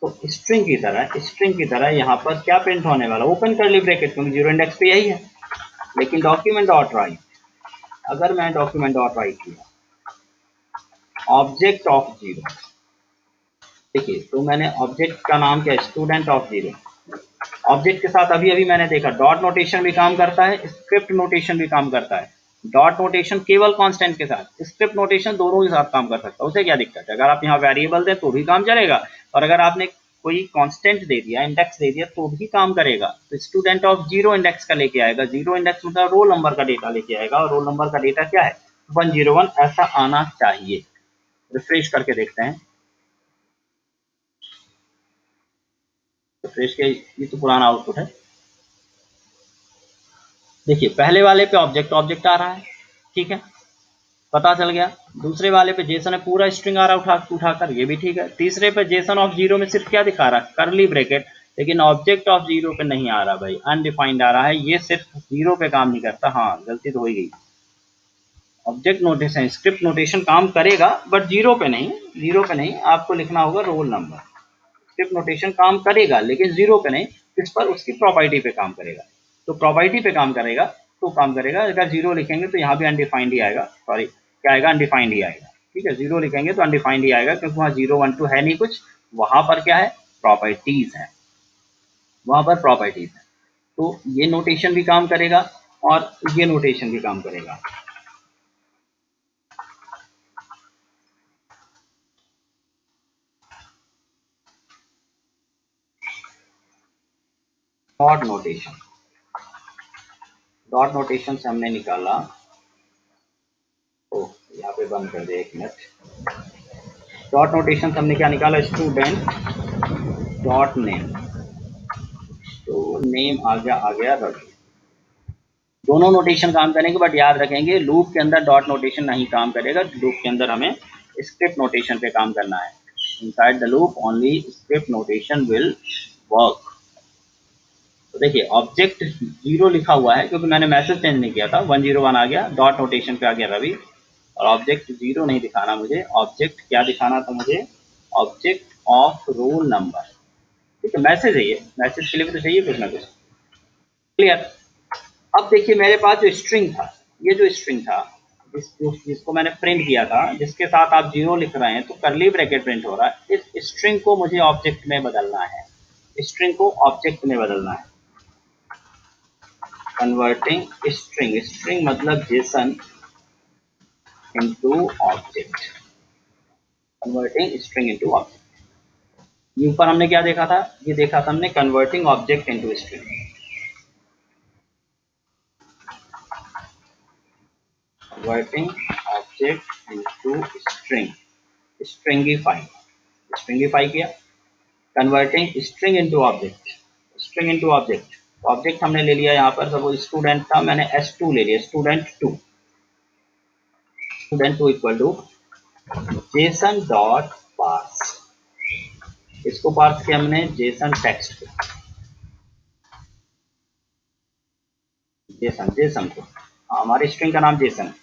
तो स्ट्रिंग की तरह यहाँ पर क्या प्रिंट होने वाला, ओपन करली ब्रैकेट, क्योंकि जीरो इंडेक्स पे यही है। लेकिन डॉक्यूमेंट डॉट राइट, अगर मैं डॉक्यूमेंट डॉट राइट किया ऑब्जेक्ट ऑफ 0, देखिए तो मैंने ऑब्जेक्ट का नाम क्या, स्टूडेंट ऑफ 0। ऑब्जेक्ट के साथ अभी अभी मैंने देखा डॉट नोटेशन भी काम करता है, स्क्रिप्ट नोटेशन भी काम करता है। डॉट नोटेशन केवल कांस्टेंट के साथ, स्क्रिप्ट नोटेशन दोनों के साथ काम कर सकता है, उसे क्या दिक्कत है। अगर आप यहाँ वेरिएबल दें तो भी काम चलेगा, और अगर आपने कोई कांस्टेंट दे दिया, इंडेक्स दे दिया तो भी काम करेगा। तो स्टूडेंट ऑफ 0 इंडेक्स का लेके आएगा, 0 इंडेक्स मतलब रोल नंबर का डेटा लेके आएगा, और रोल नंबर का डेटा क्या है 101, ऐसा आना चाहिए। रिफ्रेश करके देखते हैं, रिफ्रेश के, ये तो पुराना आउटपुट है। देखिए पहले वाले पे ऑब्जेक्ट ऑब्जेक्ट आ रहा है, ठीक है, पता चल गया। दूसरे वाले पे जेसन है, पूरा स्ट्रिंग आ रहा है उठाकर, ये भी ठीक है। तीसरे पे जेसन ऑफ 0 में सिर्फ क्या दिखा रहा है, करली ब्रैकेट, लेकिन ऑब्जेक्ट ऑफ 0 पे नहीं आ रहा भाई, अनडिफाइंड आ रहा है, ये सिर्फ 0 पे काम नहीं करता। हाँ गलती तो हो ही गई, ऑब्जेक्ट नोटेशन स्क्रिप्ट नोटेशन काम करेगा बट 0 पे नहीं, 0 पे नहीं, आपको लिखना होगा रोल नंबर। स्क्रिप्ट नोटेशन काम करेगा लेकिन 0 पे नहीं, किस पर, उसकी प्रॉपर्टी पे काम करेगा। तो प्रॉपर्टी पे काम करेगा तो काम करेगा, अगर 0 लिखेंगे तो यहाँ भी अनडिफाइंड ही आएगा, सॉरी क्या आएगा, अनडिफाइंड ही आएगा, ठीक है। 0 लिखेंगे तो अनडिफाइंड ही आएगा, क्योंकि वहाँ 0 1 2 है नहीं कुछ, वहाँ पर क्या है, प्रॉपर्टीज है, वहाँ पर प्रॉपर्टीज है। तो ये नोटेशन भी काम करेगा और ये नोटेशन भी काम करेगा। डॉट नोटेशन, डॉट नोटेशन से हमने निकाला, ओ यहाँ पे बंद कर दे, एक मिनट। डॉट नोटेशन से हमने क्या निकाला, स्टूडेंट डॉट नेम, तो नेम आ गया रवि। दोनों नोटेशन काम करेंगे बट याद रखेंगे लूप के अंदर डॉट नोटेशन नहीं काम करेगा, लूप के अंदर हमें स्क्रिप्ट नोटेशन पे काम करना है। Inside the loop only script notation will work. तो देखिए ऑब्जेक्ट 0 लिखा हुआ है क्योंकि मैंने मैसेज चेंज नहीं किया था, 101 आ गया, डॉट नोटेशन पे आ गया रवि, और ऑब्जेक्ट 0 नहीं दिखाना मुझे, ऑब्जेक्ट क्या दिखाना था मुझे, ऑब्जेक्ट ऑफ रोल नंबर, ठीक है। मैसेज है ये, मैसेज के लिए भी तो चाहिए कुछ ना कुछ, क्लियर। अब देखिए मेरे पास जो स्ट्रिंग था, ये जो स्ट्रिंग था जिसको मैंने प्रिंट किया था, जिसके साथ आप 0 लिख रहे हैं तो करली ब्रैकेट प्रिंट हो रहा है, इस स्ट्रिंग को मुझे ऑब्जेक्ट में बदलना है, स्ट्रिंग को ऑब्जेक्ट में बदलना है। कन्वर्टिंग स्ट्रिंग, स्ट्रिंग मतलब Jason into object, converting string into object. ये ऊपर हमने क्या देखा था, ये देखा था हमने converting object into string, converting object into string, stringify, stringify किया, converting string into object, string into object. Object हमने ले लिया यहाँ पर, सपोज स्टूडेंट था, मैंने s2 ले लिया, student two equal to JSON dot parse, इसको पार्स किया हमने जेसन टेक्स्ट को, जेसन जेसन को, हमारे स्ट्रिंग का नाम जेसन है।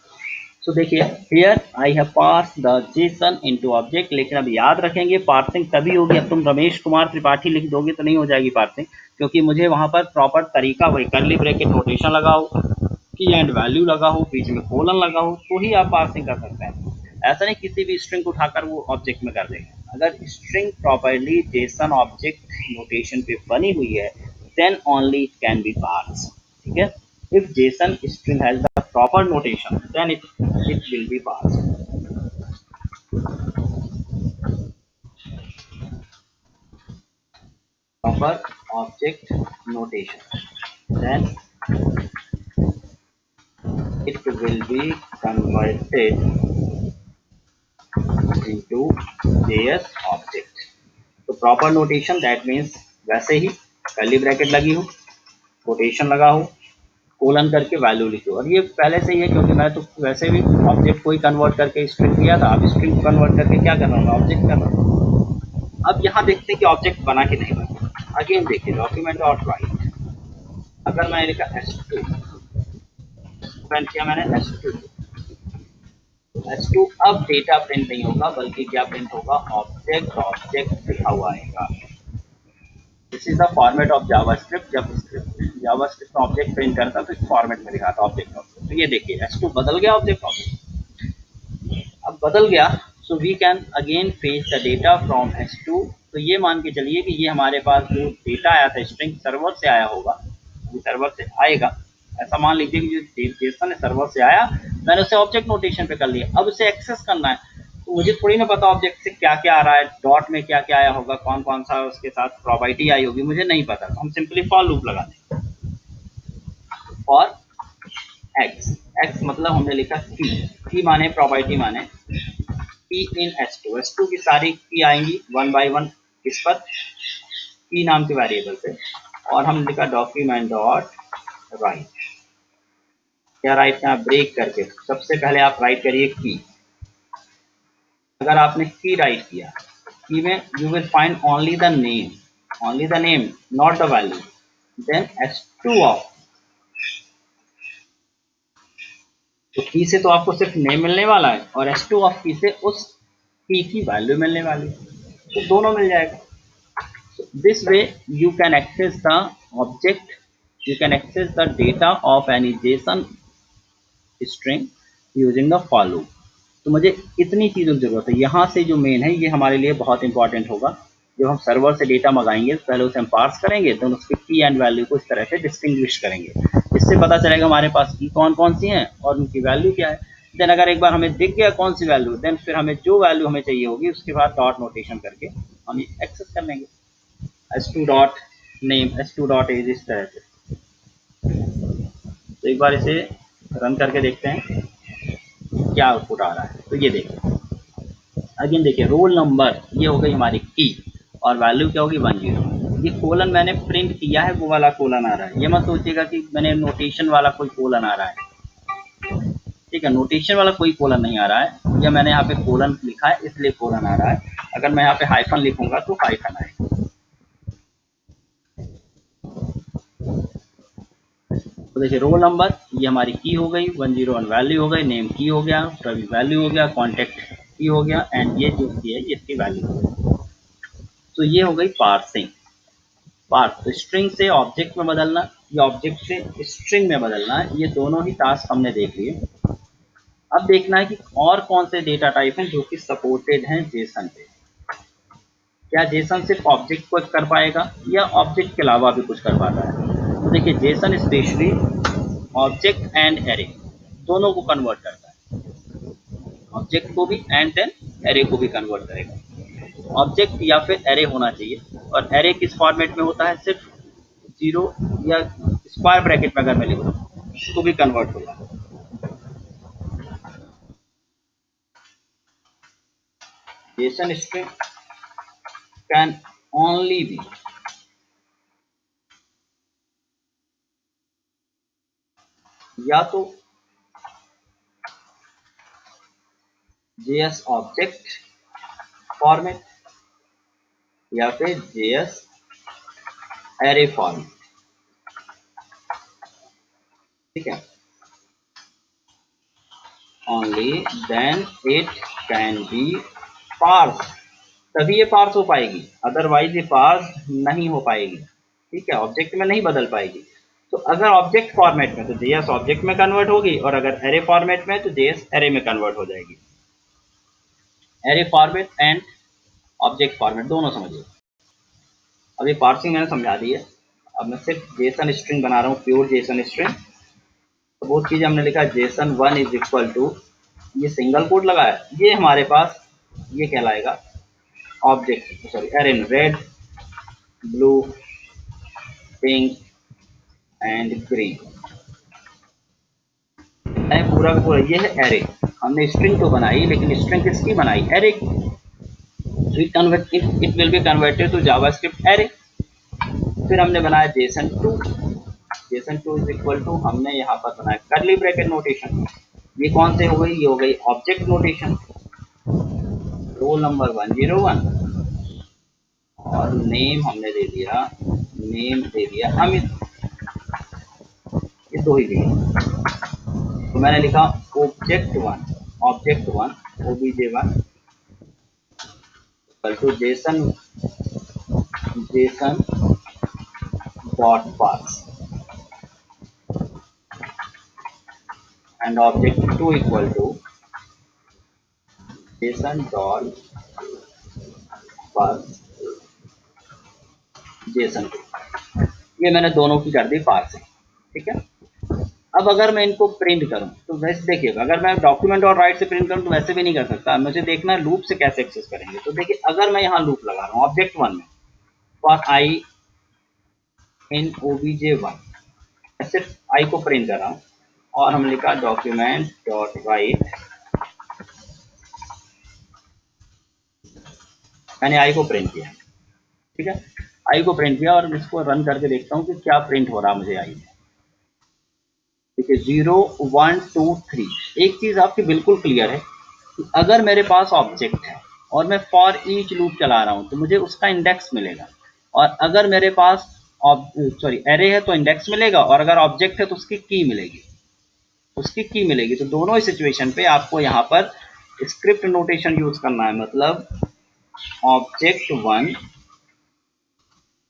सो देखिए here I have parse the JSON into object, लेकिन अब याद रखेंगे पार्सिंग तभी होगी, अब तुम रमेश कुमार त्रिपाठी लिख दोगे तो नहीं हो जाएगी पार्सिंग, क्योंकि मुझे वहां पर प्रॉपर तरीका वही करली ब्रैकेट नोटेशन लगाओ, की एंड वैल्यू लगा हो, बीच में कोलन लगा हो, तो ही आप पार्सिंग कर सकते हैं। ऐसा नहीं किसी भी स्ट्रिंग को उठाकर वो ऑब्जेक्ट में कर देंगे। अगर string properly JSON object notation पे बनी हुई है then only it can be parse, ठीक है। If JSON string has the proper notation then it will be parsed. Proper object notation, then it will be converted into JS object. तो proper notation that means वैसे ही curly bracket लगी हो, quotation लगा हो, colon करके value लिखो। और ये पहले से ही है क्योंकि मैं तो वैसे भी ऑब्जेक्ट को ही कन्वर्ट करके स्ट्रिंग किया था। अब स्ट्रिंग को कन्वर्ट करके क्या कर रहा हूँ, ऑब्जेक्ट कर रहा हूँ। अब यहाँ देखते हैं कि ऑब्जेक्ट बना कि नहीं बना। अगेन देखिए डॉक्यूमेंट डॉट राइट, अगर मैं लिखा s2, प्रिंट किया मैंने s2, S2 अब डेटा प्रिंट नहीं होगा बल्कि क्या प्रिंट होगा, ऑब्जेक्ट ऑब्जेक्ट लिखा हुआ आएगा। This is the format of JavaScript. जब जावास्क्रिप्ट में ऑब्जेक्ट प्रिंट करता तो इस फॉर्मेट में दिखाता ऑब्जेक्ट ऑब्जेक्ट। तो ये देखिए S2 बदल गया ऑब्जेक्ट ऑब्जेक्ट, अब बदल गया। So we can again fetch the data from S2। तो ये मान के चलिए कि ये हमारे पास जो डेटा आया था स्ट्रिंग सर्वर से आया होगा, ये सर्वर से आएगा। ऐसा मान लीजिए कि जो जेसन है सर्वर से आया, मैंने उसे ऑब्जेक्ट नोटेशन पे कर लिया। अब उसे एक्सेस करना है तो मुझे थोड़ी ना पता ऑब्जेक्ट से क्या क्या आ रहा है, डॉट में क्या क्या आया होगा, कौन कौन सा उसके साथ प्रॉपर्टी आई होगी, मुझे नहीं पता। तो हम सिंपली फॉर लूप लगा दें। फॉर एक्स, एक्स मतलब हमने लिखा की माने प्रॉपर्टी माने की इन S2, S2 की सारी की आएंगी वन बाय वन किस पर, की नाम के वेरिएबल पे। और हम लिखा डॉक्यूमेंट डॉट राइट। क्या राइट का ब्रेक करके सबसे पहले आप राइट करिए की। अगर आपने की राइट किया, की में you will find only the name not the value, then S2 of. तो की से तो आपको सिर्फ नेम मिलने वाला है और S2 ऑफ की से उस की वैल्यू मिलने वाली, तो दोनों मिल जाएगा। This way you can access the object, you can access the data of any JSON string using the for loop। तो मुझे इतनी चीज़ों की ज़रूरत है। यहाँ से जो मेन है ये हमारे लिए बहुत इंपॉर्टेंट होगा। जब हम सर्वर से डेटा मंगाएंगे तो पहले उसे हम पार्स करेंगे, तो उसकी की एंड वैल्यू को इस तरह से डिस्टिंग्विश करेंगे। इससे पता चलेगा हमारे पास की कौन कौन सी हैं और उनकी वैल्यू क्या है। देन अगर एक बार हमें दिख गया कौन सी वैल्यू, देन फिर हमें जो वैल्यू हमें चाहिए होगी उसके बाद डॉट नोटेशन करके हम एक्सेस कर लेंगे। S2 dot name, S2 dot as, इस तरह से। तो एक बार इसे रन करके देखते हैं क्या आउटपुट आ रहा है। तो ये देखिए अगेन देखिए रोल नंबर ये हो गई हमारी की और वैल्यू क्या होगी 10। ये कोलन मैंने प्रिंट किया है वो वाला कोलन आ रहा है, ये मत सोचिएगा कि मैंने नोटेशन वाला कोई कोलन आ रहा है। ठीक है, नोटेशन वाला कोई कोलन नहीं आ रहा है, या मैंने यहाँ पे कोलन लिखा है इसलिए कोलन आ रहा है। अगर मैं यहाँ पे हाइफन लिखूंगा तो हाइफन आएगा। तो देखिए रोल नंबर ये हमारी की हो गई, 101 वैल्यू हो गई, नेम की हो गया, प्रवीण वैल्यू हो गया, कॉन्टेक्ट की हो गया, एंड ये जो की है ये इसकी वैल्यू हो गई। तो ये हो गई पार्सिंग। पार्स तो स्ट्रिंग से ऑब्जेक्ट में बदलना या ऑब्जेक्ट से स्ट्रिंग में बदलना, ये दोनों ही टास्क हमने देख लिए। अब देखना है कि और कौन से डेटा टाइप हैं जो कि सपोर्टेड हैं जेसन पे। क्या जेसन सिर्फ ऑब्जेक्ट को कर पाएगा या ऑब्जेक्ट के अलावा भी कुछ कर पाता है। तो देखिए Jason specially object and array दोनों को कन्वर्ट करता है, ऑब्जेक्ट को भी एंड देन एरे को भी कन्वर्ट करेगा। ऑब्जेक्ट या फिर एरे होना चाहिए, और एरे किस फॉर्मेट में होता है, सिर्फ जीरो या स्क्वायर ब्रैकेट में अगर मैं लिखूँ तो भी कन्वर्ट होगा। JSON string can only be या तो जेएस ऑब्जेक्ट फॉर्मेट या फिर जेएस एरे फॉर्मेट। ठीक है, only then it can be parse, तभी ये पार्स हो पाएगी, अदरवाइज ये पार्स नहीं हो पाएगी। ठीक है, ऑब्जेक्ट में नहीं बदल पाएगी। तो अगर ऑब्जेक्ट फॉर्मेट में तो जेएस ऑब्जेक्ट में कन्वर्ट होगी, और अगर एरे फॉर्मेट में तो जेएस एरे में कन्वर्ट हो जाएगी। Array format and object format दोनों समझिए। अभी पार्सिंग मैंने समझा दी है। अब मैं सिर्फ जेसन स्ट्रिंग बना रहा हूँ, प्योर जेसन स्ट्रिंग। सपोज कीजिए हमने लिखा जेसन 1 इज इक्वल टू, ये सिंगल कोट लगाया, ये हमारे पास ये कहलाएगा object, sorry array, red blue pink and green है पूरा का पूरा, ये है एरे। हमने स्ट्रिंग तो बनाई लेकिन स्ट्रिंग किसकी बनाई, एरे की। It will be converted to JavaScript array. फिर हमने बनाया JSON 2, JSON 2 is equal to हमने यहाँ पर बनाया कर्ली ब्रैकेट नोटेशन। ये कौन से हो गई, ये हो गई ऑब्जेक्ट नोटेशन, रोल नंबर 101 और नेम हमने दे दिया, नेम दे दिया अमित, ये दो ही दिए। तो मैंने लिखा object 1, object 1 obj1 equal to JSON, JSON dot parse and object 2 equal to JSON dot parse JSON 2। ये मैंने दोनों की कर दी पार्सिंग, ठीक है। अब अगर मैं इनको प्रिंट करूं तो वैसे देखिएगा, अगर मैं डॉक्यूमेंट और राइट से प्रिंट करूं तो वैसे भी नहीं कर सकता, मुझे देखना है लूप से कैसे एक्सेस करेंगे। तो देखिए अगर मैं यहाँ लूप लगा रहा हूँ ऑब्जेक्ट 1 में फॉर आई इन obj1, मैं सिर्फ आई को प्रिंट कर रहा हूँ और हम लिखा डॉक्यूमेंट डॉट राइट, मैंने आई को प्रिंट किया, ठीक है, आई को प्रिंट किया और इसको रन करके देखता हूँ कि क्या प्रिंट हो रहा मुझे आई में। देखिए 0 1 2 3। एक चीज आपकी बिल्कुल क्लियर है कि अगर मेरे पास ऑब्जेक्ट है और मैं फॉर ईच लूप चला रहा हूं तो मुझे उसका इंडेक्स मिलेगा, और अगर मेरे पास एरे है तो इंडेक्स मिलेगा, और अगर ऑब्जेक्ट है तो उसकी की मिलेगी, उसकी की मिलेगी। तो दोनों ही सिचुएशन पे आपको यहाँ पर स्क्रिप्ट नोटेशन यूज करना है, मतलब ऑब्जेक्ट 1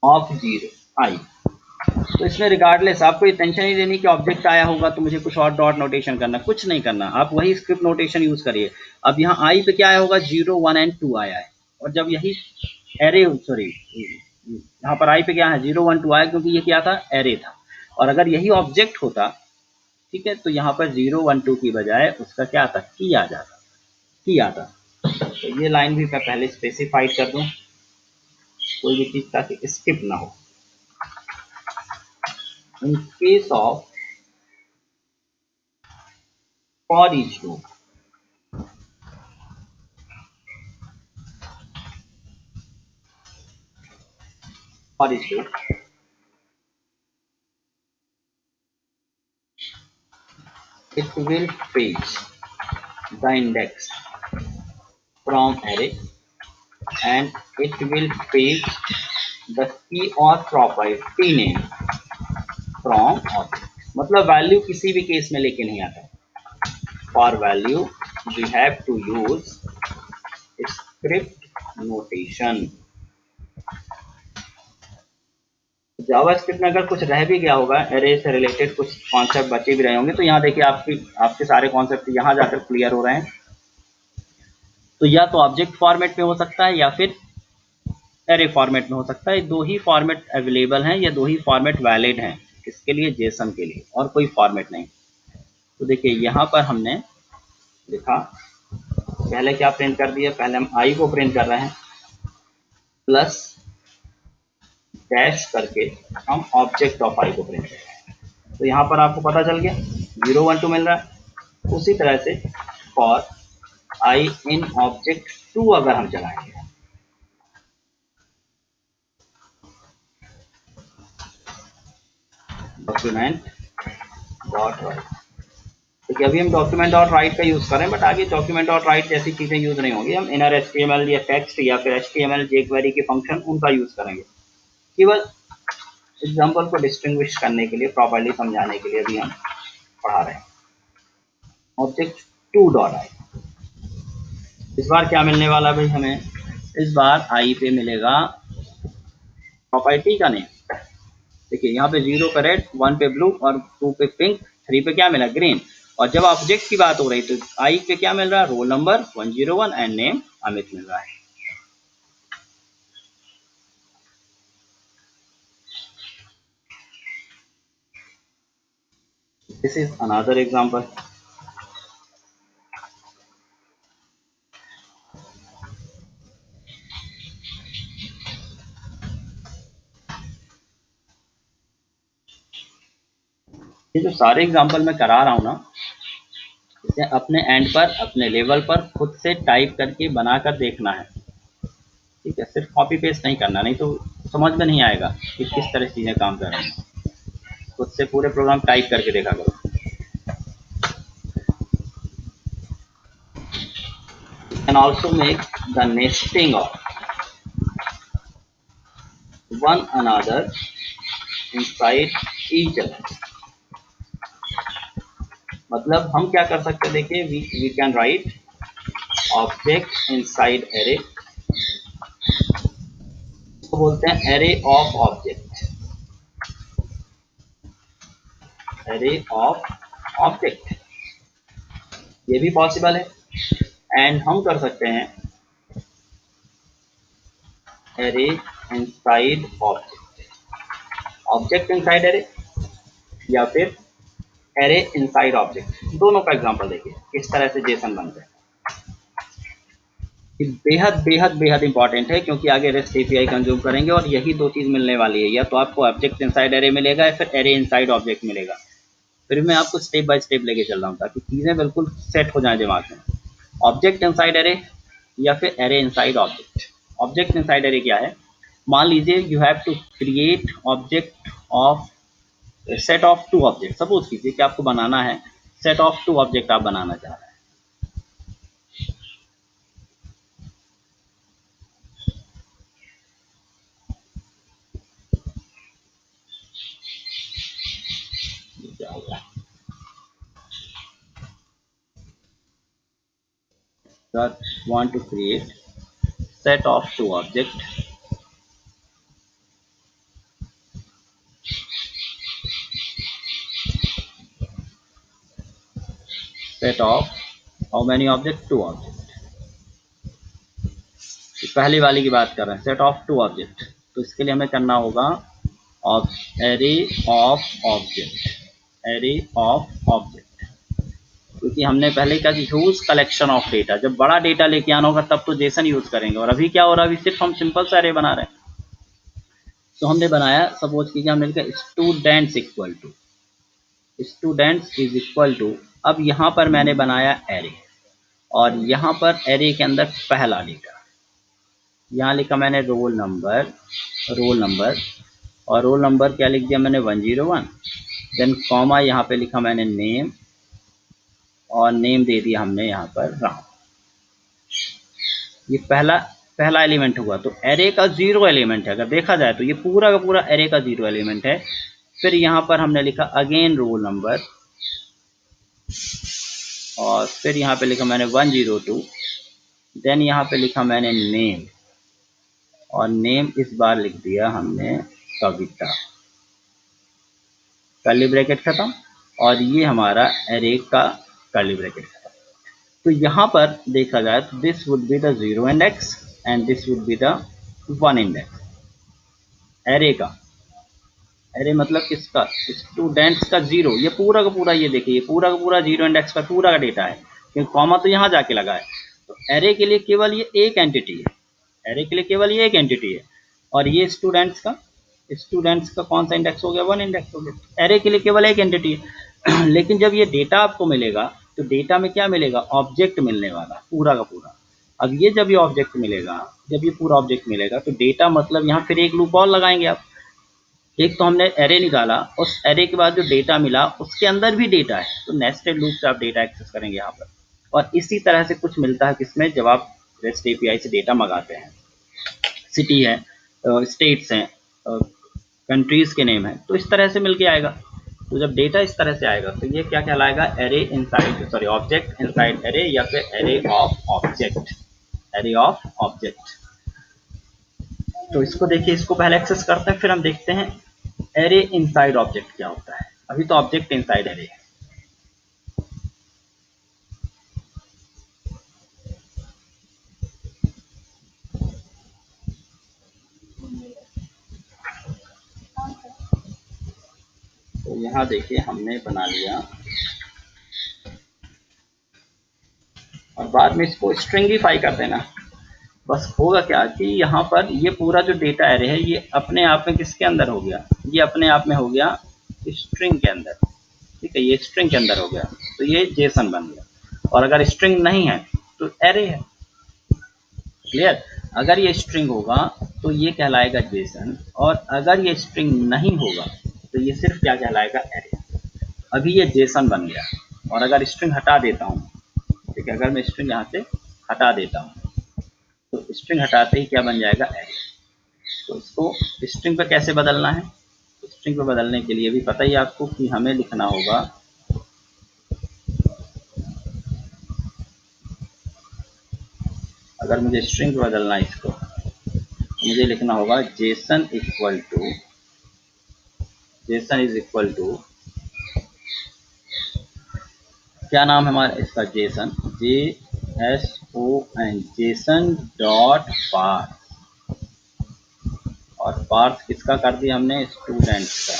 ऑफ 0 आई। तो इसमें रिगार्डलेस आपको ये टेंशन ही लेनी कि ऑब्जेक्ट आया होगा तो मुझे कुछ और डॉट नोटेशन करना, कुछ नहीं करना, आप वही स्क्रिप्ट नोटेशन यूज करिए। अब यहाँ आई पे क्या आया होगा, 0 1 एंड 2 आया है, और जब यही एरे यहाँ पर आई पे क्या है 0 1 2 आया, क्योंकि ये क्या था, एरे था। और अगर यही ऑब्जेक्ट होता, ठीक है, तो यहाँ पर 0 1 2 की बजाय उसका क्या आता, की आ जाता, की आता। तो ये लाइन भी मैं पहले स्पेसिफाइड कर दूं, कोई भी चीज ताकि स्किप ना हो। In case of for each loop, for each loop, it will fetch the index from array and it will fetch the key or property name from object। मतलब वैल्यू किसी भी केस में लेके नहीं आता। For value we have to use script notation। JavaScript में अगर कुछ रह भी गया होगा, एरे से रिलेटेड कुछ कॉन्सेप्ट बचे भी रहे होंगे, तो यहाँ देखिए आपके सारे कॉन्सेप्ट यहाँ जाकर क्लियर हो रहे हैं। तो या तो ऑब्जेक्ट फॉर्मेट में हो सकता है या फिर एरे फॉर्मेट में हो सकता है, दो ही फॉर्मेट अवेलेबल हैं, या दो ही फॉर्मेट वैलिड हैं किसके लिए, जेसन के लिए, और कोई फॉर्मेट नहीं। तो देखिए यहाँ पर हमने लिखा, पहले क्या प्रिंट कर दिया, पहले हम आई को प्रिंट कर रहे हैं, प्लस डैश करके हम ऑब्जेक्ट ऑफ आई को प्रिंट कर रहे हैं। तो यहाँ पर आपको पता चल गया 0 1 2 मिल रहा है। उसी तरह से फॉर आई इन ऑब्जेक्ट 2 अगर हम चलाएंगे, डॉक्यूमेंट डॉट राइट, क्योंकि अभी हम डॉक्यूमेंट डॉट राइट का यूज कर रहे हैं, बट आगे डॉक्यूमेंट डॉट राइट जैसी चीजें यूज नहीं होंगी, हम इनर एचटीएमएल या टेक्स्ट या फिर एचटीएमएल जेक्वेरी के फंक्शन उनका यूज करेंगे। केवल एग्जाम्पल को डिस्टिंग्विश करने के लिए, प्रॉपर्ली समझाने के लिए अभी हम पढ़ा रहे हैं। ऑब्जेक्ट 2 डॉट आई, इस बार क्या मिलने वाला भाई हमें, इस बार आई पे मिलेगा प्रॉपर्टी का नेम। देखिए यहाँ पे 0 पे रेड, 1 पे ब्लू और 2 पे पिंक, 3 पे क्या मिला, ग्रीन। और जब ऑब्जेक्ट की बात हो रही तो आई पे क्या मिल रहा है, roll number 101 and name Amit मिल रहा है। This is another example. ये जो सारे एग्जांपल मैं करा रहा हूँ ना, इसे अपने एंड पर, अपने लेवल पर खुद से टाइप करके बनाकर देखना है, ठीक है, सिर्फ कॉपी पेस्ट नहीं करना, नहीं तो समझ में नहीं आएगा कि किस तरह से चीज़ें काम कर रही हैं। खुद से पूरे प्रोग्राम टाइप करके देखा करो। Can also make the nesting of one another inside each other। मतलब हम क्या कर सकते हैं, देखिए we can write object inside array, इसको बोलते हैं array of object, array of object, ये भी पॉसिबल है। एंड हम कर सकते हैं array inside object, object inside array, या फिर एरे इनसाइड ऑब्जेक्ट। दोनों का एग्जांपल देखिए किस तरह से जेसन बनते हैं। ये बेहद बेहद बेहद इंपॉर्टेंट है, क्योंकि आगे रेस्ट एपीआई कंज्यूम करेंगे और यही दो चीज़ मिलने वाली है, या तो आपको ऑब्जेक्ट इनसाइड एरे मिलेगा या फिर एरे इनसाइड ऑब्जेक्ट मिलेगा। फिर मैं आपको स्टेप बाय स्टेप लेके चल रहा हूँ ताकि चीज़ें बिल्कुल सेट हो जाए दिमाग में। ऑब्जेक्ट इनसाइड एरे या फिर array inside object. Object inside array क्या है, मान लीजिए you have to create object of set of two object. Suppose कीजिए कि आपको बनाना है सेट ऑफ टू ऑब्जेक्ट, आप बनाना चाह रहे हैं। क्या होगा, that want to create set of two object, set of how many object, two object। पहली वाली की बात कर रहे हैं सेट ऑफ टू ऑब्जेक्ट, तो इसके लिए हमें करना होगा array of object, array of object, क्योंकि हमने पहले कहा कि ह्यूज कलेक्शन ऑफ डेटा, जब बड़ा डेटा लेके आना होगा तब तो जेसन यूज करेंगे, और अभी क्या हो रहा है, अभी सिर्फ हम सिंपल सा एरे बना रहे हैं। तो हमने बनाया, सपोज कीजिए हमने लिखा students equal to, students is equal to, अब यहाँ पर मैंने बनाया एरे, और यहाँ पर एरे के अंदर पहला डेटा, यहाँ लिखा मैंने रोल नंबर, रोल नंबर, और रोल नंबर क्या लिख दिया मैंने 101, देन कॉमा यहाँ पे लिखा मैंने नेम, और नेम दे दिया हमने यहाँ पर राम। ये पहला पहला एलिमेंट हुआ, तो एरे का 0 एलिमेंट है, अगर देखा जाए तो ये पूरा का पूरा एरे का 0 एलिमेंट है। फिर यहाँ पर हमने लिखा अगेन रोल नंबर, और फिर यहाँ पे लिखा मैंने 102, देन यहाँ पे लिखा मैंने नेम, और नेम इस बार लिख दिया हमने कविता, कर्ली ब्रैकेट खत्म, और ये हमारा एरे का कर्ली ब्रैकेट खत्म। तो यहाँ पर देखा जाए तो this would be the 0 index and this would be the 1 index array का। एरे मतलब किसका, स्टूडेंट्स का 0, ये पूरा का पूरा, ये देखिए ये पूरा का पूरा 0 इंडेक्स का पूरा का डेटा है, क्योंकि कॉमा तो यहाँ जाके लगा है। तो एरे के लिए केवल ये एक एंटिटी है, एरे के लिए केवल ये एक एंटिटी है, और ये स्टूडेंट्स का कौन सा इंडेक्स हो गया, 1 इंडेक्स हो गया। एरे के लिए केवल एक एंटिटी है। लेकिन जब ये डेटा आपको मिलेगा तो डेटा में क्या मिलेगा, ऑब्जेक्ट मिलने वाला पूरा का पूरा। अब ये जब ये ऑब्जेक्ट मिलेगा, जब ये पूरा ऑब्जेक्ट मिलेगा तो डेटा मतलब यहाँ फिर एक लूप और लगाएंगे आप। एक तो हमने एरे निकाला, उस एरे के बाद जो डेटा मिला उसके अंदर भी डेटा है, तो नेस्टेड लूप से आप डेटा एक्सेस करेंगे यहाँ पर। और इसी तरह से कुछ मिलता है किसमें, जब आप रेस्ट एपीआई से डेटा मंगाते हैं, सिटी है, स्टेट्स हैं, कंट्रीज के नेम है, तो इस तरह से मिलके आएगा। तो जब डेटा इस तरह से आएगा तो ये क्या कहलाएगा, array inside, sorry object inside array, या फिर array of object, array of object. तो इसको देखिए, इसको पहले एक्सेस करते हैं, फिर हम देखते हैं एरे इनसाइड ऑब्जेक्ट क्या होता है। अभी तो ऑब्जेक्ट इनसाइड एरे है। तो यहाँ देखिए हमने बना लिया, और बाद में इसको स्ट्रिंगिफाई कर देना। बस होगा क्या कि यहाँ पर ये पूरा जो डेटा एरे है ये अपने आप में किसके अंदर हो गया, ये अपने आप में हो गया स्ट्रिंग के अंदर। ठीक है, ये स्ट्रिंग के अंदर हो गया, तो ये जेसन बन गया। और अगर स्ट्रिंग नहीं है तो एरे है। क्लियर। अगर ये स्ट्रिंग होगा तो ये कहलाएगा जेसन, और अगर ये स्ट्रिंग नहीं होगा तो ये सिर्फ क्या कहलाएगा, एरे। अभी ये जेसन बन गया, और अगर स्ट्रिंग हटा देता हूँ, ठीक है, अगर मैं स्ट्रिंग यहाँ से हटा देता हूँ तो स्ट्रिंग हटाते ही क्या बन जाएगा, एरे। तो इसको स्ट्रिंग पे कैसे बदलना है, स्ट्रिंग पे बदलने के लिए भी पता ही आपको कि हमें लिखना होगा, अगर मुझे स्ट्रिंग पे बदलना है इसको, तो मुझे लिखना होगा जेसन इज इक्वल टू, क्या नाम है हमारा इसका, JSON, JSON, JSON dot parse. और पार्स किसका कर दिया हमने, स्टूडेंट्स का।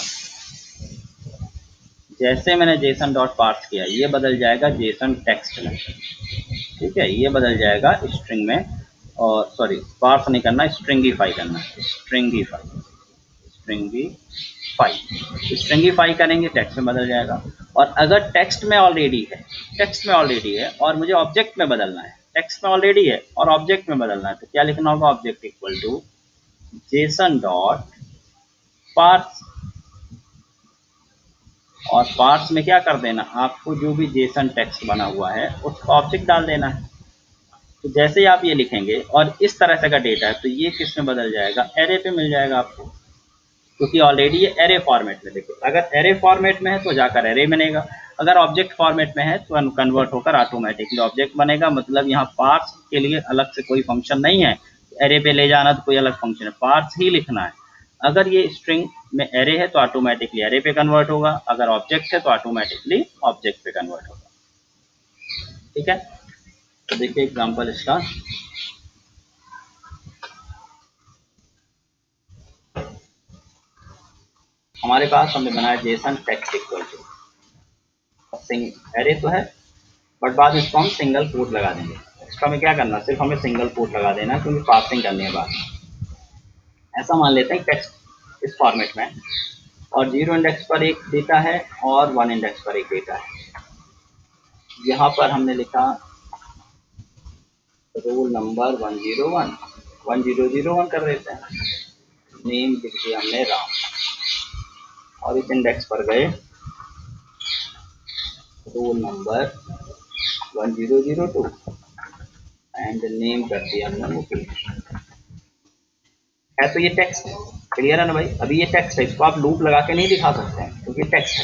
जैसे मैंने जेसन डॉट पार्स किया, ये बदल जाएगा जेसन टेक्स्ट में, ठीक है, ये बदल जाएगा स्ट्रिंग में, और सॉरी पार्स नहीं करना, स्ट्रिंगीफाई करना है, स्ट्रिंगीफाई करेंगे, टेक्स्ट में बदल जाएगा। और अगर टेक्स्ट में ऑलरेडी है और मुझे ऑब्जेक्ट में बदलना है, टेक्स्ट में ऑलरेडी है और ऑब्जेक्ट में बदलना है, तो क्या लिखना होगा, object equal to JSON dot parse. और पार्स में क्या कर देना, आपको जो भी जेसन टेक्स्ट बना हुआ है उसका ऑब्जेक्ट डाल देना है। तो जैसे ही आप ये लिखेंगे और इस तरह से का डेटा है, तो ये किस में बदल जाएगा, एरे पे मिल जाएगा आपको, क्योंकि ऑलरेडी ये एरे फॉर्मेट में, देखिए अगर एरे फॉर्मेट में है तो जाकर एरे बनेगा, अगर ऑब्जेक्ट फॉर्मेट में है तो कन्वर्ट होकर ऑटोमेटिकली ऑब्जेक्ट बनेगा। मतलब यहाँ पार्स के लिए अलग से कोई फंक्शन नहीं है, एरे पे ले जाना तो कोई अलग फंक्शन है, पार्स ही लिखना है। अगर ये स्ट्रिंग में एरे है तो ऑटोमेटिकली एरे पे कन्वर्ट होगा, अगर ऑब्जेक्ट है तो ऑटोमेटिकली ऑब्जेक्ट पे कन्वर्ट होगा, ठीक है। तो देखिए एग्जाम्पल इसका, हमारे पास हमने बनाया JSON text equal to, array तो है बट बाद में इसको हम सिंगल कोट लगा देंगे। एक्स्ट्रा में क्या करना, सिर्फ हमें सिंगल कोट लगा देना है, क्योंकि पार्सिंग करने के बाद ऐसा मान लेते हैं टेक्स्ट इस फॉर्मेट में, और 0 इंडेक्स पर एक डेटा है और 1 इंडेक्स पर एक डेटा है। यहाँ पर हमने लिखा रोल नंबर 101, 1001 कर देते हैं, नेम लिख दिया हमने राम, और इस इंडेक्स पर गए रोल नंबर 1002 एंड नेम कर दिया हमने मुकेश। है तो ये टेक्स्ट है, क्लियर है ना भाई। अभी ये टेक्स्ट है, इसको आप लूप लगा के नहीं दिखा सकते हैं क्योंकि टेक्स्ट है।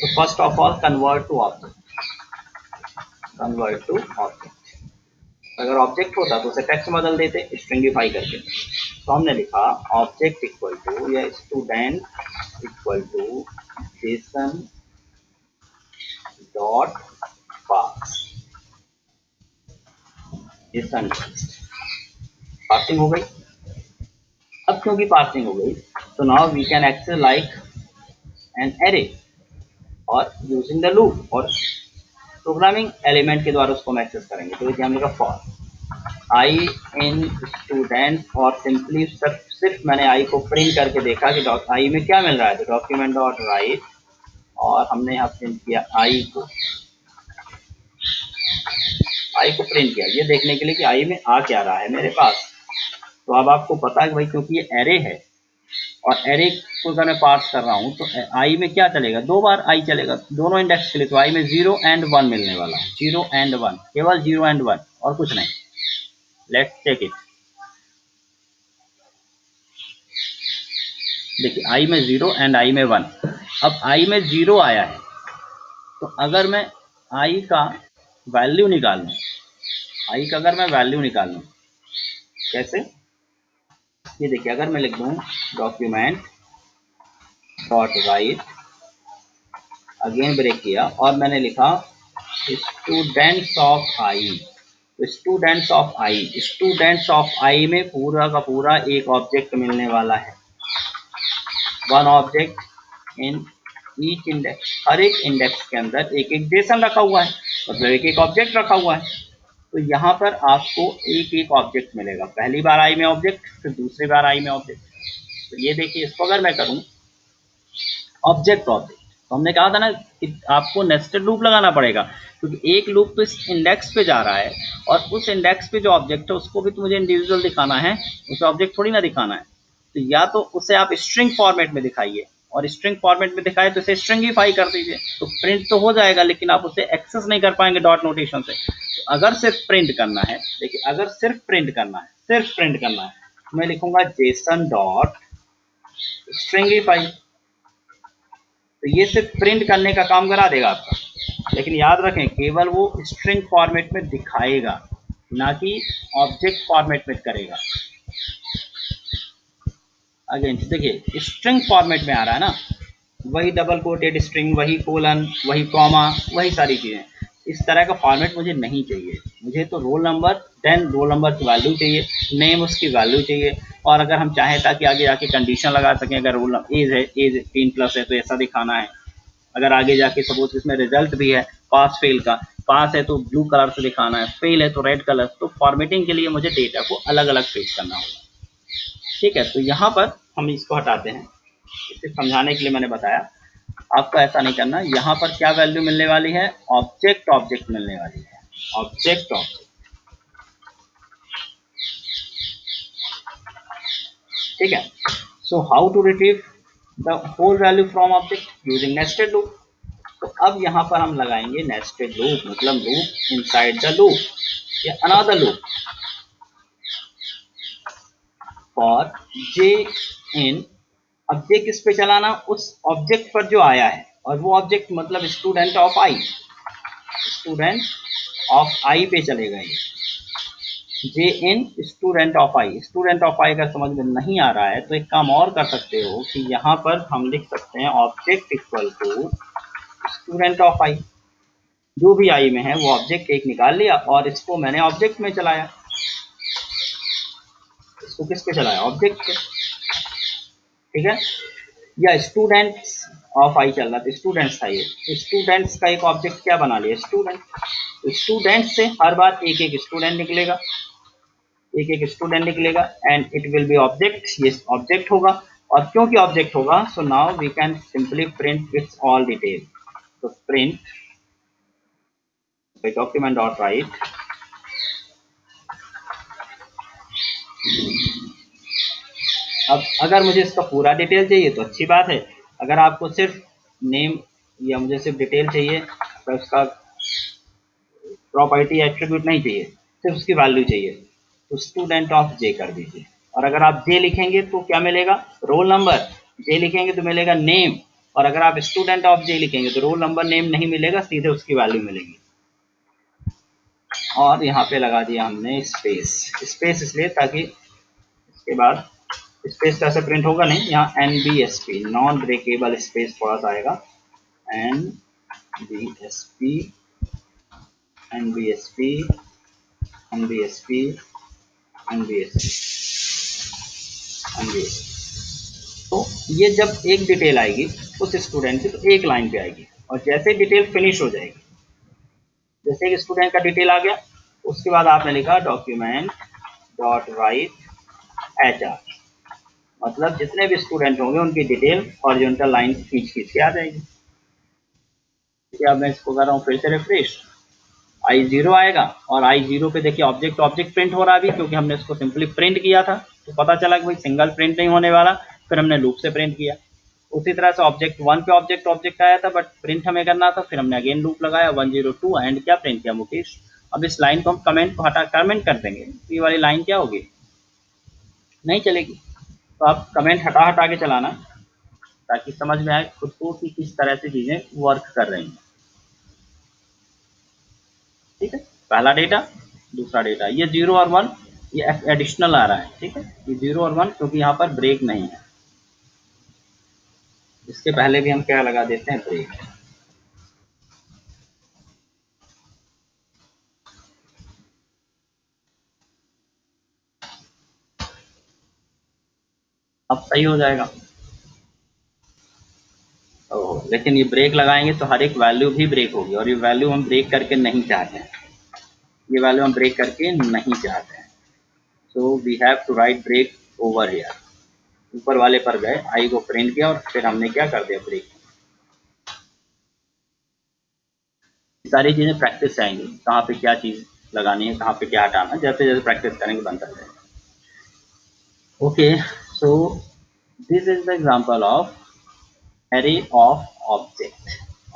तो first of all convert to object, convert to object. अगर ऑब्जेक्ट होता तो उसे टेक्स्ट बदल देते स्ट्रिंगिफाई करके। तो हमने लिखा ऑब्जेक्ट इक्वल टू या student equal to JSON dot parse, JSON text. Parsing हो गई। अब क्योंकि पार्सिंग हो गई तो now we can access like an array और यूजिंग द लूप, और प्रोग्रामिंग एलिमेंट के द्वारा उसको हम एक्सेस करेंगे। तो देखिए हमने कहा फॉर आई इन स्टूडेंट, और सिंपली सिर्फ मैंने आई को प्रिंट करके देखा कि आई में क्या मिल रहा है, तो डॉक्यूमेंट डॉट राइट, और हमने यहाँ प्रिंट किया आई को प्रिंट किया ये देखने के लिए कि आई में आ क्या रहा है मेरे पास। तो अब आपको पता है भाई, क्योंकि ये एरे है और एरे को अगर मैं पार्स कर रहा हूँ तो आई में क्या चलेगा, दो बार आई चलेगा दोनों इंडेक्स के लिए। तो आई में 0 एंड 1 मिलने वाला है, 0 एंड 1, केवल 0 एंड 1 और कुछ नहीं। Let's check it. देखिए आई में 0 एंड आई में 1। अब आई में 0 आया है, तो अगर मैं आई का वैल्यू निकाल लूँ, आई का अगर मैं वैल्यू निकाल लूँ कैसे, ये देखिए अगर मैं लिख दूँ document dot write, again break किया और मैंने लिखा स्टूडेंट्स ऑफ आई, तो स्टूडेंट्स ऑफ आई में पूरा का पूरा एक ऑब्जेक्ट मिलने वाला है, one object in each index. हर एक इंडेक्स के अंदर एक एक जेसन रखा हुआ है, मतलब एक एक ऑब्जेक्ट रखा हुआ है। तो यहाँ पर आपको एक एक ऑब्जेक्ट मिलेगा, पहली बार आई में ऑब्जेक्ट, फिर दूसरी बार आई में ऑब्जेक्ट। तो ये देखिए इसको अगर मैं करूँ ऑब्जेक्ट ऑब्जेक्ट, तो हमने कहा था ना कि आपको नेस्टेड लूप लगाना पड़ेगा, क्योंकि एक लूप तो इस इंडेक्स पे जा रहा है और उस इंडेक्स पे जो ऑब्जेक्ट है उसको भी तो मुझे इंडिविजुअल दिखाना है, उसे ऑब्जेक्ट थोड़ी ना दिखाना है। तो या तो उसे आप स्ट्रिंग फॉर्मेट में दिखाइए, और स्ट्रिंग फॉर्मेट में दिखाए तो इसे स्ट्रिंगिफाई कर दीजिए, तो प्रिंट तो हो जाएगा लेकिन आप उसे एक्सेस नहीं कर पाएंगे डॉट नोटेशन से। तो अगर सिर्फ प्रिंट करना है, देखिए अगर सिर्फ प्रिंट करना है, सिर्फ प्रिंट करना है, मैं लिखूंगा जेसन डॉट स्ट्रिंगिफाई। तो ये सिर्फ प्रिंट करने का काम करा देगा आपका, लेकिन याद रखें केवल वो स्ट्रिंग फॉर्मेट में दिखाएगा, ना कि ऑब्जेक्ट फॉर्मेट में करेगा। अगेन देखिए स्ट्रिंग फॉर्मेट में आ रहा है ना, वही डबल कोटेड स्ट्रिंग, वही कोलन, वही कॉमा, वही सारी चीज़ें। इस तरह का फॉर्मेट मुझे नहीं चाहिए, मुझे तो roll number, then roll number की वैल्यू चाहिए, नेम उसकी वैल्यू चाहिए, और अगर हम चाहें ताकि आगे जाके कंडीशन लगा सकें, अगर रोल एज है, एज 18+ है तो ऐसा दिखाना है, अगर आगे जाके सपोज इसमें रिजल्ट भी है पास फेल का, पास है तो ब्लू कलर से दिखाना है, फेल है तो रेड कलर, तो फॉर्मेटिंग के लिए मुझे डेटा को अलग अलग पेश करना होगा। ठीक है, तो यहाँ पर हम इसको हटाते हैं, इसे समझाने के लिए मैंने बताया। आपको ऐसा नहीं करना, यहाँ पर क्या वैल्यू मिलने वाली है, ऑब्जेक्ट ऑब्जेक्ट मिलने वाली है, ऑब्जेक्ट ऑब्जेक्ट। ठीक है, so how to retrieve the whole value from object using nested loop. तो अब यहाँ पर हम लगाएंगे नेस्टेड लूप, मतलब लूप इनसाइड द लूप या another loop for J in. अब जे किस पे चलाना, उस ऑब्जेक्ट पर जो आया है, और वो ऑब्जेक्ट मतलब student of i, student of i पे चलेगा ये, j in student of i. Student of i अगर समझ में नहीं आ रहा है तो एक काम और कर सकते हो कि यहाँ पर हम लिख सकते हैं object equal to student of i. जो भी आई में है वो ऑब्जेक्ट एक निकाल लिया और इसको मैंने ऑब्जेक्ट में चलाया, इसको किस पे चलाया, ऑब्जेक्ट पे। ठीक है, या स्टूडेंट्स ऑफ आई चल रहा था, स्टूडेंट्स था ये, तो स्टूडेंट्स का एक ऑब्जेक्ट क्या बना लिया, स्टूडेंट। तो स्टूडेंट से हर बार एक एक स्टूडेंट निकलेगा, एक एक स्टूडेंट निकलेगा, and it will be object, ये ऑब्जेक्ट होगा। और क्योंकि ऑब्जेक्ट होगा so now we can simply print its all detail. तो प्रिंट डॉक्यूमेंट डॉट राइट, अब अगर मुझे इसका पूरा डिटेल चाहिए तो अच्छी बात है, अगर आपको सिर्फ नेम या मुझे सिर्फ डिटेल चाहिए तो उसका प्रॉपर्टी एट्रीब्यूट नहीं चाहिए, सिर्फ उसकी वैल्यू चाहिए, तो स्टूडेंट ऑफ जे कर दीजिए। और अगर आप जे लिखेंगे तो क्या मिलेगा, रोल नंबर। जे लिखेंगे तो मिलेगा नेम, और अगर आप स्टूडेंट ऑफ जे लिखेंगे तो रोल नंबर नेम नहीं मिलेगा, सीधे उसकी वैल्यू मिलेगी। और यहाँ पे लगा दिया हमने स्पेस, स्पेस इसलिए ताकि इसके बाद स्पेस कैसे प्रिंट होगा नहीं, यहाँ N B S P non breakable space थोड़ा सा आएगा, N B S P, N B S P, N B S P, N B S P. तो ये जब एक डिटेल आएगी उस स्टूडेंट की तो एक लाइन पे आएगी, और जैसे डिटेल फिनिश हो जाएगी, जैसे एक स्टूडेंट का डिटेल आ गया उसके बाद आपने लिखा document dot right H R, मतलब जितने भी स्टूडेंट होंगे उनकी डिटेल हॉरिजॉन्टल लाइन खींच खींच के आ जाएगी। अब मैं इसको कर रहा हूँ फिर से रिफ्रेश, आई जीरो आएगा, और आई जीरो पे देखिए ऑब्जेक्ट ऑब्जेक्ट प्रिंट हो रहा है अभी, क्योंकि हमने इसको सिंपली प्रिंट किया था तो पता चला कि भाई सिंगल प्रिंट नहीं होने वाला, फिर हमने लूप से प्रिंट किया। उसी तरह से ऑब्जेक्ट वन पे ऑब्जेक्ट ऑब्जेक्ट आया था बट प्रिंट हमें करना था, फिर हमने अगेन लूप लगाया 102 एंड क्या प्रिंट किया, मुकेश। अब इस लाइन को हम कमेंट को हटा कमेंट कर देंगे, ये वाली लाइन क्या होगी, नहीं चलेगी। तो आप कमेंट हटा हटा के चलाना ताकि समझ में आए खुद को कि किस तरह से चीज़ें वर्क कर रही हैं। ठीक है, पहला डेटा, दूसरा डेटा, ये 0 और 1 ये एडिशनल आ रहा है। ठीक है, ये 0 और 1 क्योंकि यहाँ पर ब्रेक नहीं है, इसके पहले भी हम क्या लगा देते हैं, ब्रेक। अब सही हो जाएगा। लेकिन ये ब्रेक लगाएंगे तो हर एक वैल्यू भी ब्रेक होगी, और ये वैल्यू हम ब्रेक करके नहीं चाहते हैं, ये वैल्यू हम ब्रेक करके नहीं चाहते हैं। So we have to write break over here. ऊपर वाले पर गए, आई को प्रिंट किया और फिर हमने क्या कर दिया, ब्रेक। सारी चीज़ें प्रैक्टिस से आएंगी, कहाँ पे क्या चीज़ लगानी है, कहाँ पे क्या हटाना है, जैसे जैसे प्रैक्टिस करेंगे बनता जाएगा। Okay, so this is the example of array of object.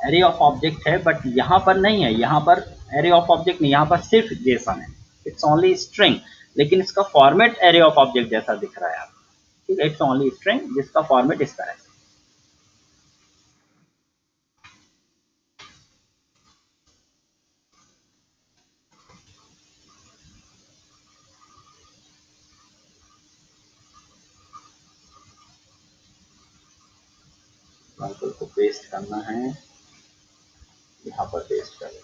Array of object है बट यहाँ पर नहीं है, यहाँ पर एरे ऑफ ऑब्जेक्ट नहीं, यहाँ पर सिर्फ जेसन है, इट्स ओनली स्ट्रिंग, लेकिन इसका फॉर्मेट एरे ऑफ ऑब्जेक्ट जैसा दिख रहा है आपको। ठीक है, इट्स ओनली स्ट्रिंग जिसका फॉर्मेट इस तरह से। एग्जाम्पल को पेस्ट करना है, यहाँ पर पेस्ट कर देना है।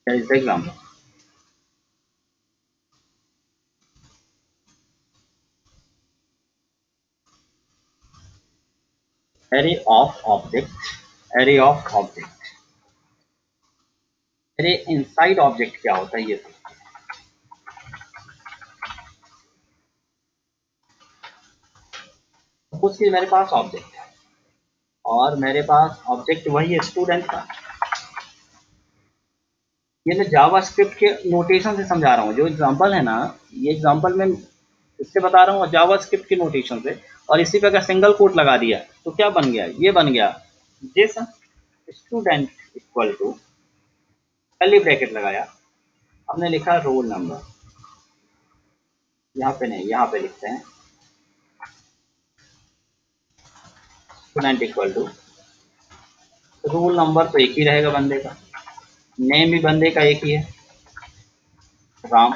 Is the example array of object, array of object. Array inside object क्या होता है ये देखिए। सपोज कि मेरे पास ऑब्जेक्ट है और मेरे पास ऑब्जेक्ट वही है स्टूडेंट का। ये मैं जावास्क्रिप्ट के नोटेशन से समझा रहा हूँ, जो एग्जांपल है ना, ये एग्जांपल मैं इससे बता रहा हूँ जावास्क्रिप्ट के नोटेशन से, और इसी पे अगर सिंगल कोट लगा दिया तो क्या बन गया, ये बन गया this student equal to curly bracket लगाया, हमने लिखा रोल नंबर, यहाँ पे नहीं, यहाँ पे लिखते हैं student equal to roll number, तो एक ही रहेगा बंदे का, नेम भी बंदे का एक ही है राम,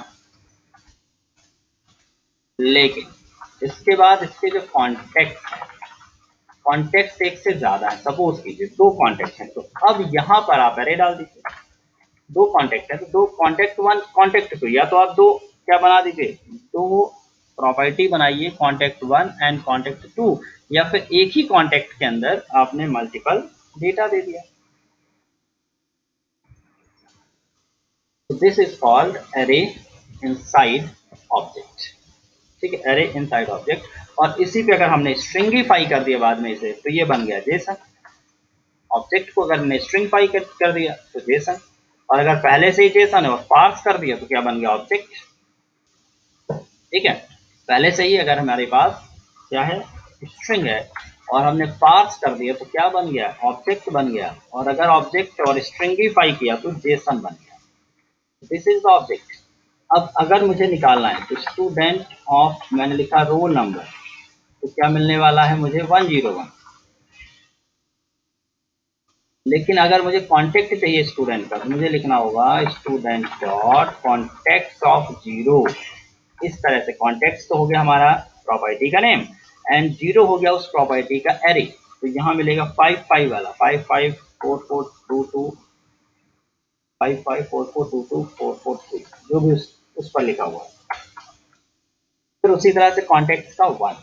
लेकिन इसके बाद इसके जो कॉन्टेक्ट है, कॉन्टेक्ट एक से ज्यादा है, सपोज कीजिए दो कॉन्टेक्ट हैं, तो अब यहाँ पर आप एरे डाल दीजिए। दो कॉन्टेक्ट है तो दो कॉन्टेक्ट वन कॉन्टेक्ट टू, या तो आप दो क्या बना दीजिए, दो प्रॉपर्टी बनाइए contact one and contact two, या फिर एक ही कॉन्टेक्ट के अंदर आपने मल्टीपल डेटा दे दिया। This is called array inside object. ठीक है, एरे इनसाइड ऑब्जेक्ट, और इसी पे अगर हमने स्ट्रिंगिफाई कर दिया बाद में इसे, तो ये बन गया जेसन। ऑब्जेक्ट को अगर हमने स्ट्रिंगिफाई कर दिया तो जेसन, और अगर पहले से ही जेसन है और पार्स कर दिया तो क्या बन गया, ऑब्जेक्ट। ठीक है, पहले से ही अगर हमारे पास क्या है, स्ट्रिंग है, और हमने पार्स कर दिया तो क्या बन गया, ऑब्जेक्ट बन गया, और अगर ऑब्जेक्ट और स्ट्रिंगिफाई किया तो जेसन बन गया। This is the object. अब अगर मुझे निकालना है तो स्टूडेंट ऑफ, मैंने लिखा रोल नंबर, तो क्या मिलने वाला है मुझे 101। लेकिन अगर मुझे कॉन्टेक्ट चाहिए स्टूडेंट का तो मुझे लिखना होगा student dot contact of zero. इस तरह से कॉन्टेक्ट तो हो गया हमारा प्रॉपर्टी का नेम, एंड जीरो हो गया उस प्रॉपर्टी का एरे। तो यहाँ मिलेगा 55 वाला 554422 554422 जो भी उस पर लिखा हुआ है। फिर उसी तरह से कॉन्टेक्ट का 1।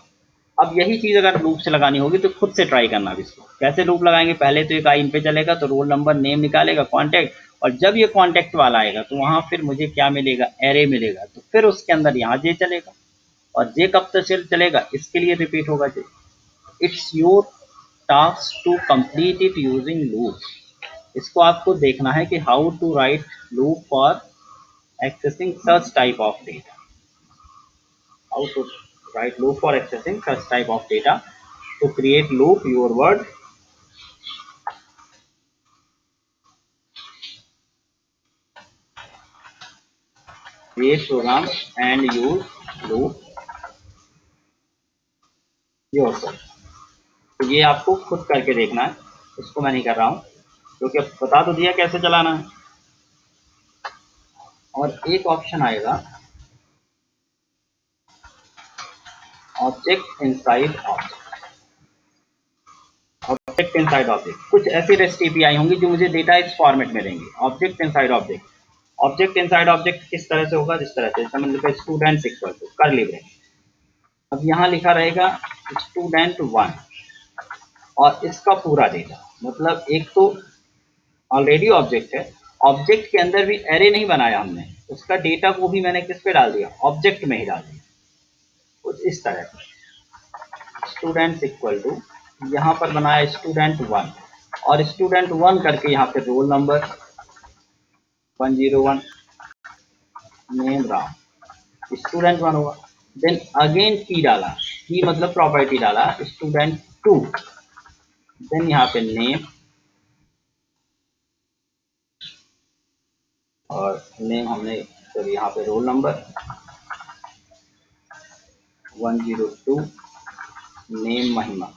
अब यही चीज अगर लूप से लगानी होगी तो खुद से ट्राई करना। अब इसको कैसे लूप लगाएंगे, पहले तो एक आई इन पे चलेगा तो रोल नंबर नेम निकालेगा कॉन्टेक्ट, और जब ये कॉन्टेक्ट वाला आएगा तो वहां फिर मुझे क्या मिलेगा, एरे मिलेगा, तो फिर उसके अंदर यहाँ जे चलेगा, और जे कब तक चलेगा, इसके लिए रिपीट होगा j. It's your task to complete it using loop. इसको आपको देखना है कि how to write loop for accessing such type of data, how to write loop for accessing such type of data. To create loop, your word create program and use loop yourself. तो ये आपको खुद करके देखना है, इसको मैं नहीं कर रहा हूँ क्योंकि अब बता तो दिया कैसे चलाना है। और एक ऑप्शन आएगा object inside object. Object inside object, कुछ ऐसी रेस्ट एपीआई होंगी जो मुझे डेटा इस फॉर्मेट में देंगे। Object inside object, object inside object किस तरह से होगा, जिस तरह से समझ लो student equal to curly bracket, अब यहाँ लिखा रहेगा स्टूडेंट 1 और इसका पूरा डेटा, मतलब एक तो ऑलरेडी ऑब्जेक्ट है ऑब्जेक्ट के अंदर भी एरे नहीं बनाया हमने, उसका डेटा को भी मैंने किस पे डाल दिया, ऑब्जेक्ट में ही डाल दिया। कुछ इस तरह का स्टूडेंट्स इक्वल टू यहाँ पर बनाया student1 और student1 करके यहाँ पे role number 101, name Ram, student1 हुआ। देन अगेन की डाला, की मतलब प्रॉपर्टी डाला student2, देन यहाँ पे नेम और नेम हमने तो यहाँ पे रोल नंबर 102, नेम महिमा।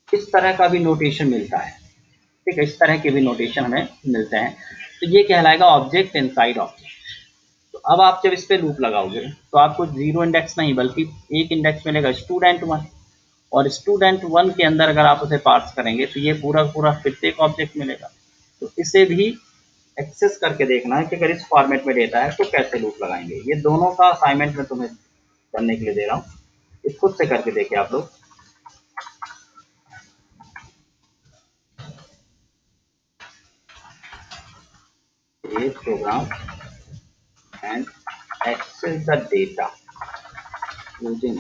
इस तरह का भी नोटेशन मिलता है, ठीक है, इस तरह के भी नोटेशन हमें मिलते हैं। तो ये कहलाएगा ऑब्जेक्ट इनसाइड ऑब्जेक्ट। तो अब आप जब इस पे लूप लगाओगे तो आपको 0 इंडेक्स नहीं बल्कि एक इंडेक्स मिलेगा student1, और student1 के अंदर अगर आप उसे पार्स करेंगे तो ये पूरा पूरा फिर से एक ऑब्जेक्ट मिलेगा। तो इसे भी एक्सेस करके देखना है कि अगर इस फॉर्मेट में डेटा है तो कैसे लूप लगाएंगे। ये दोनों का असाइनमेंट मैं तुम्हें करने के लिए दे रहा हूँ, इस खुद से करके देखिए आप लोग। ये program and access the data using,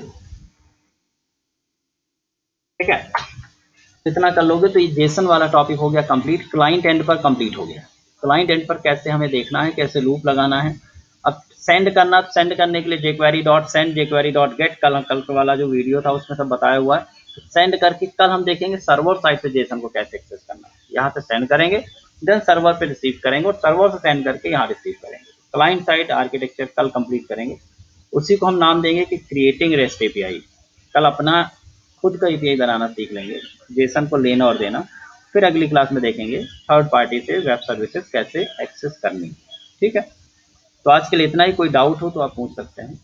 ठीक है, इतना कर लोगे तो ये जेसन वाला टॉपिक हो गया कंप्लीट। क्लाइंट एंड पर कंप्लीट हो गया। क्लाइंट एंड पर कैसे हमें देखना है, कैसे लूप लगाना है। अब सेंड करना, सेंड करने के लिए jquery dot send, jquery dot gate, कल वाला जो वीडियो था उसमें सब बताया हुआ है। तो सेंड करके कल हम देखेंगे सर्वर साइड से जेसन को कैसे एक्सेस करना है। यहाँ से सेंड करेंगे, देन सर्वर पे रिसीव करेंगे और सर्वर से सेंड करके यहाँ रिसीव करेंगे। क्लाइंट साइड आर्किटेक्चर कल कंप्लीट करेंगे, उसी को हम नाम देंगे कि क्रिएटिंग रेस्ट एपीआई। कल अपना खुद का एपीआई बनाना सीख लेंगे, जेसन को लेना और देना। फिर अगली क्लास में देखेंगे थर्ड पार्टी से वेब सर्विसेज कैसे एक्सेस करनी, ठीक है। तो आज के लिए इतना ही, कोई डाउट हो तो आप पूछ सकते हैं।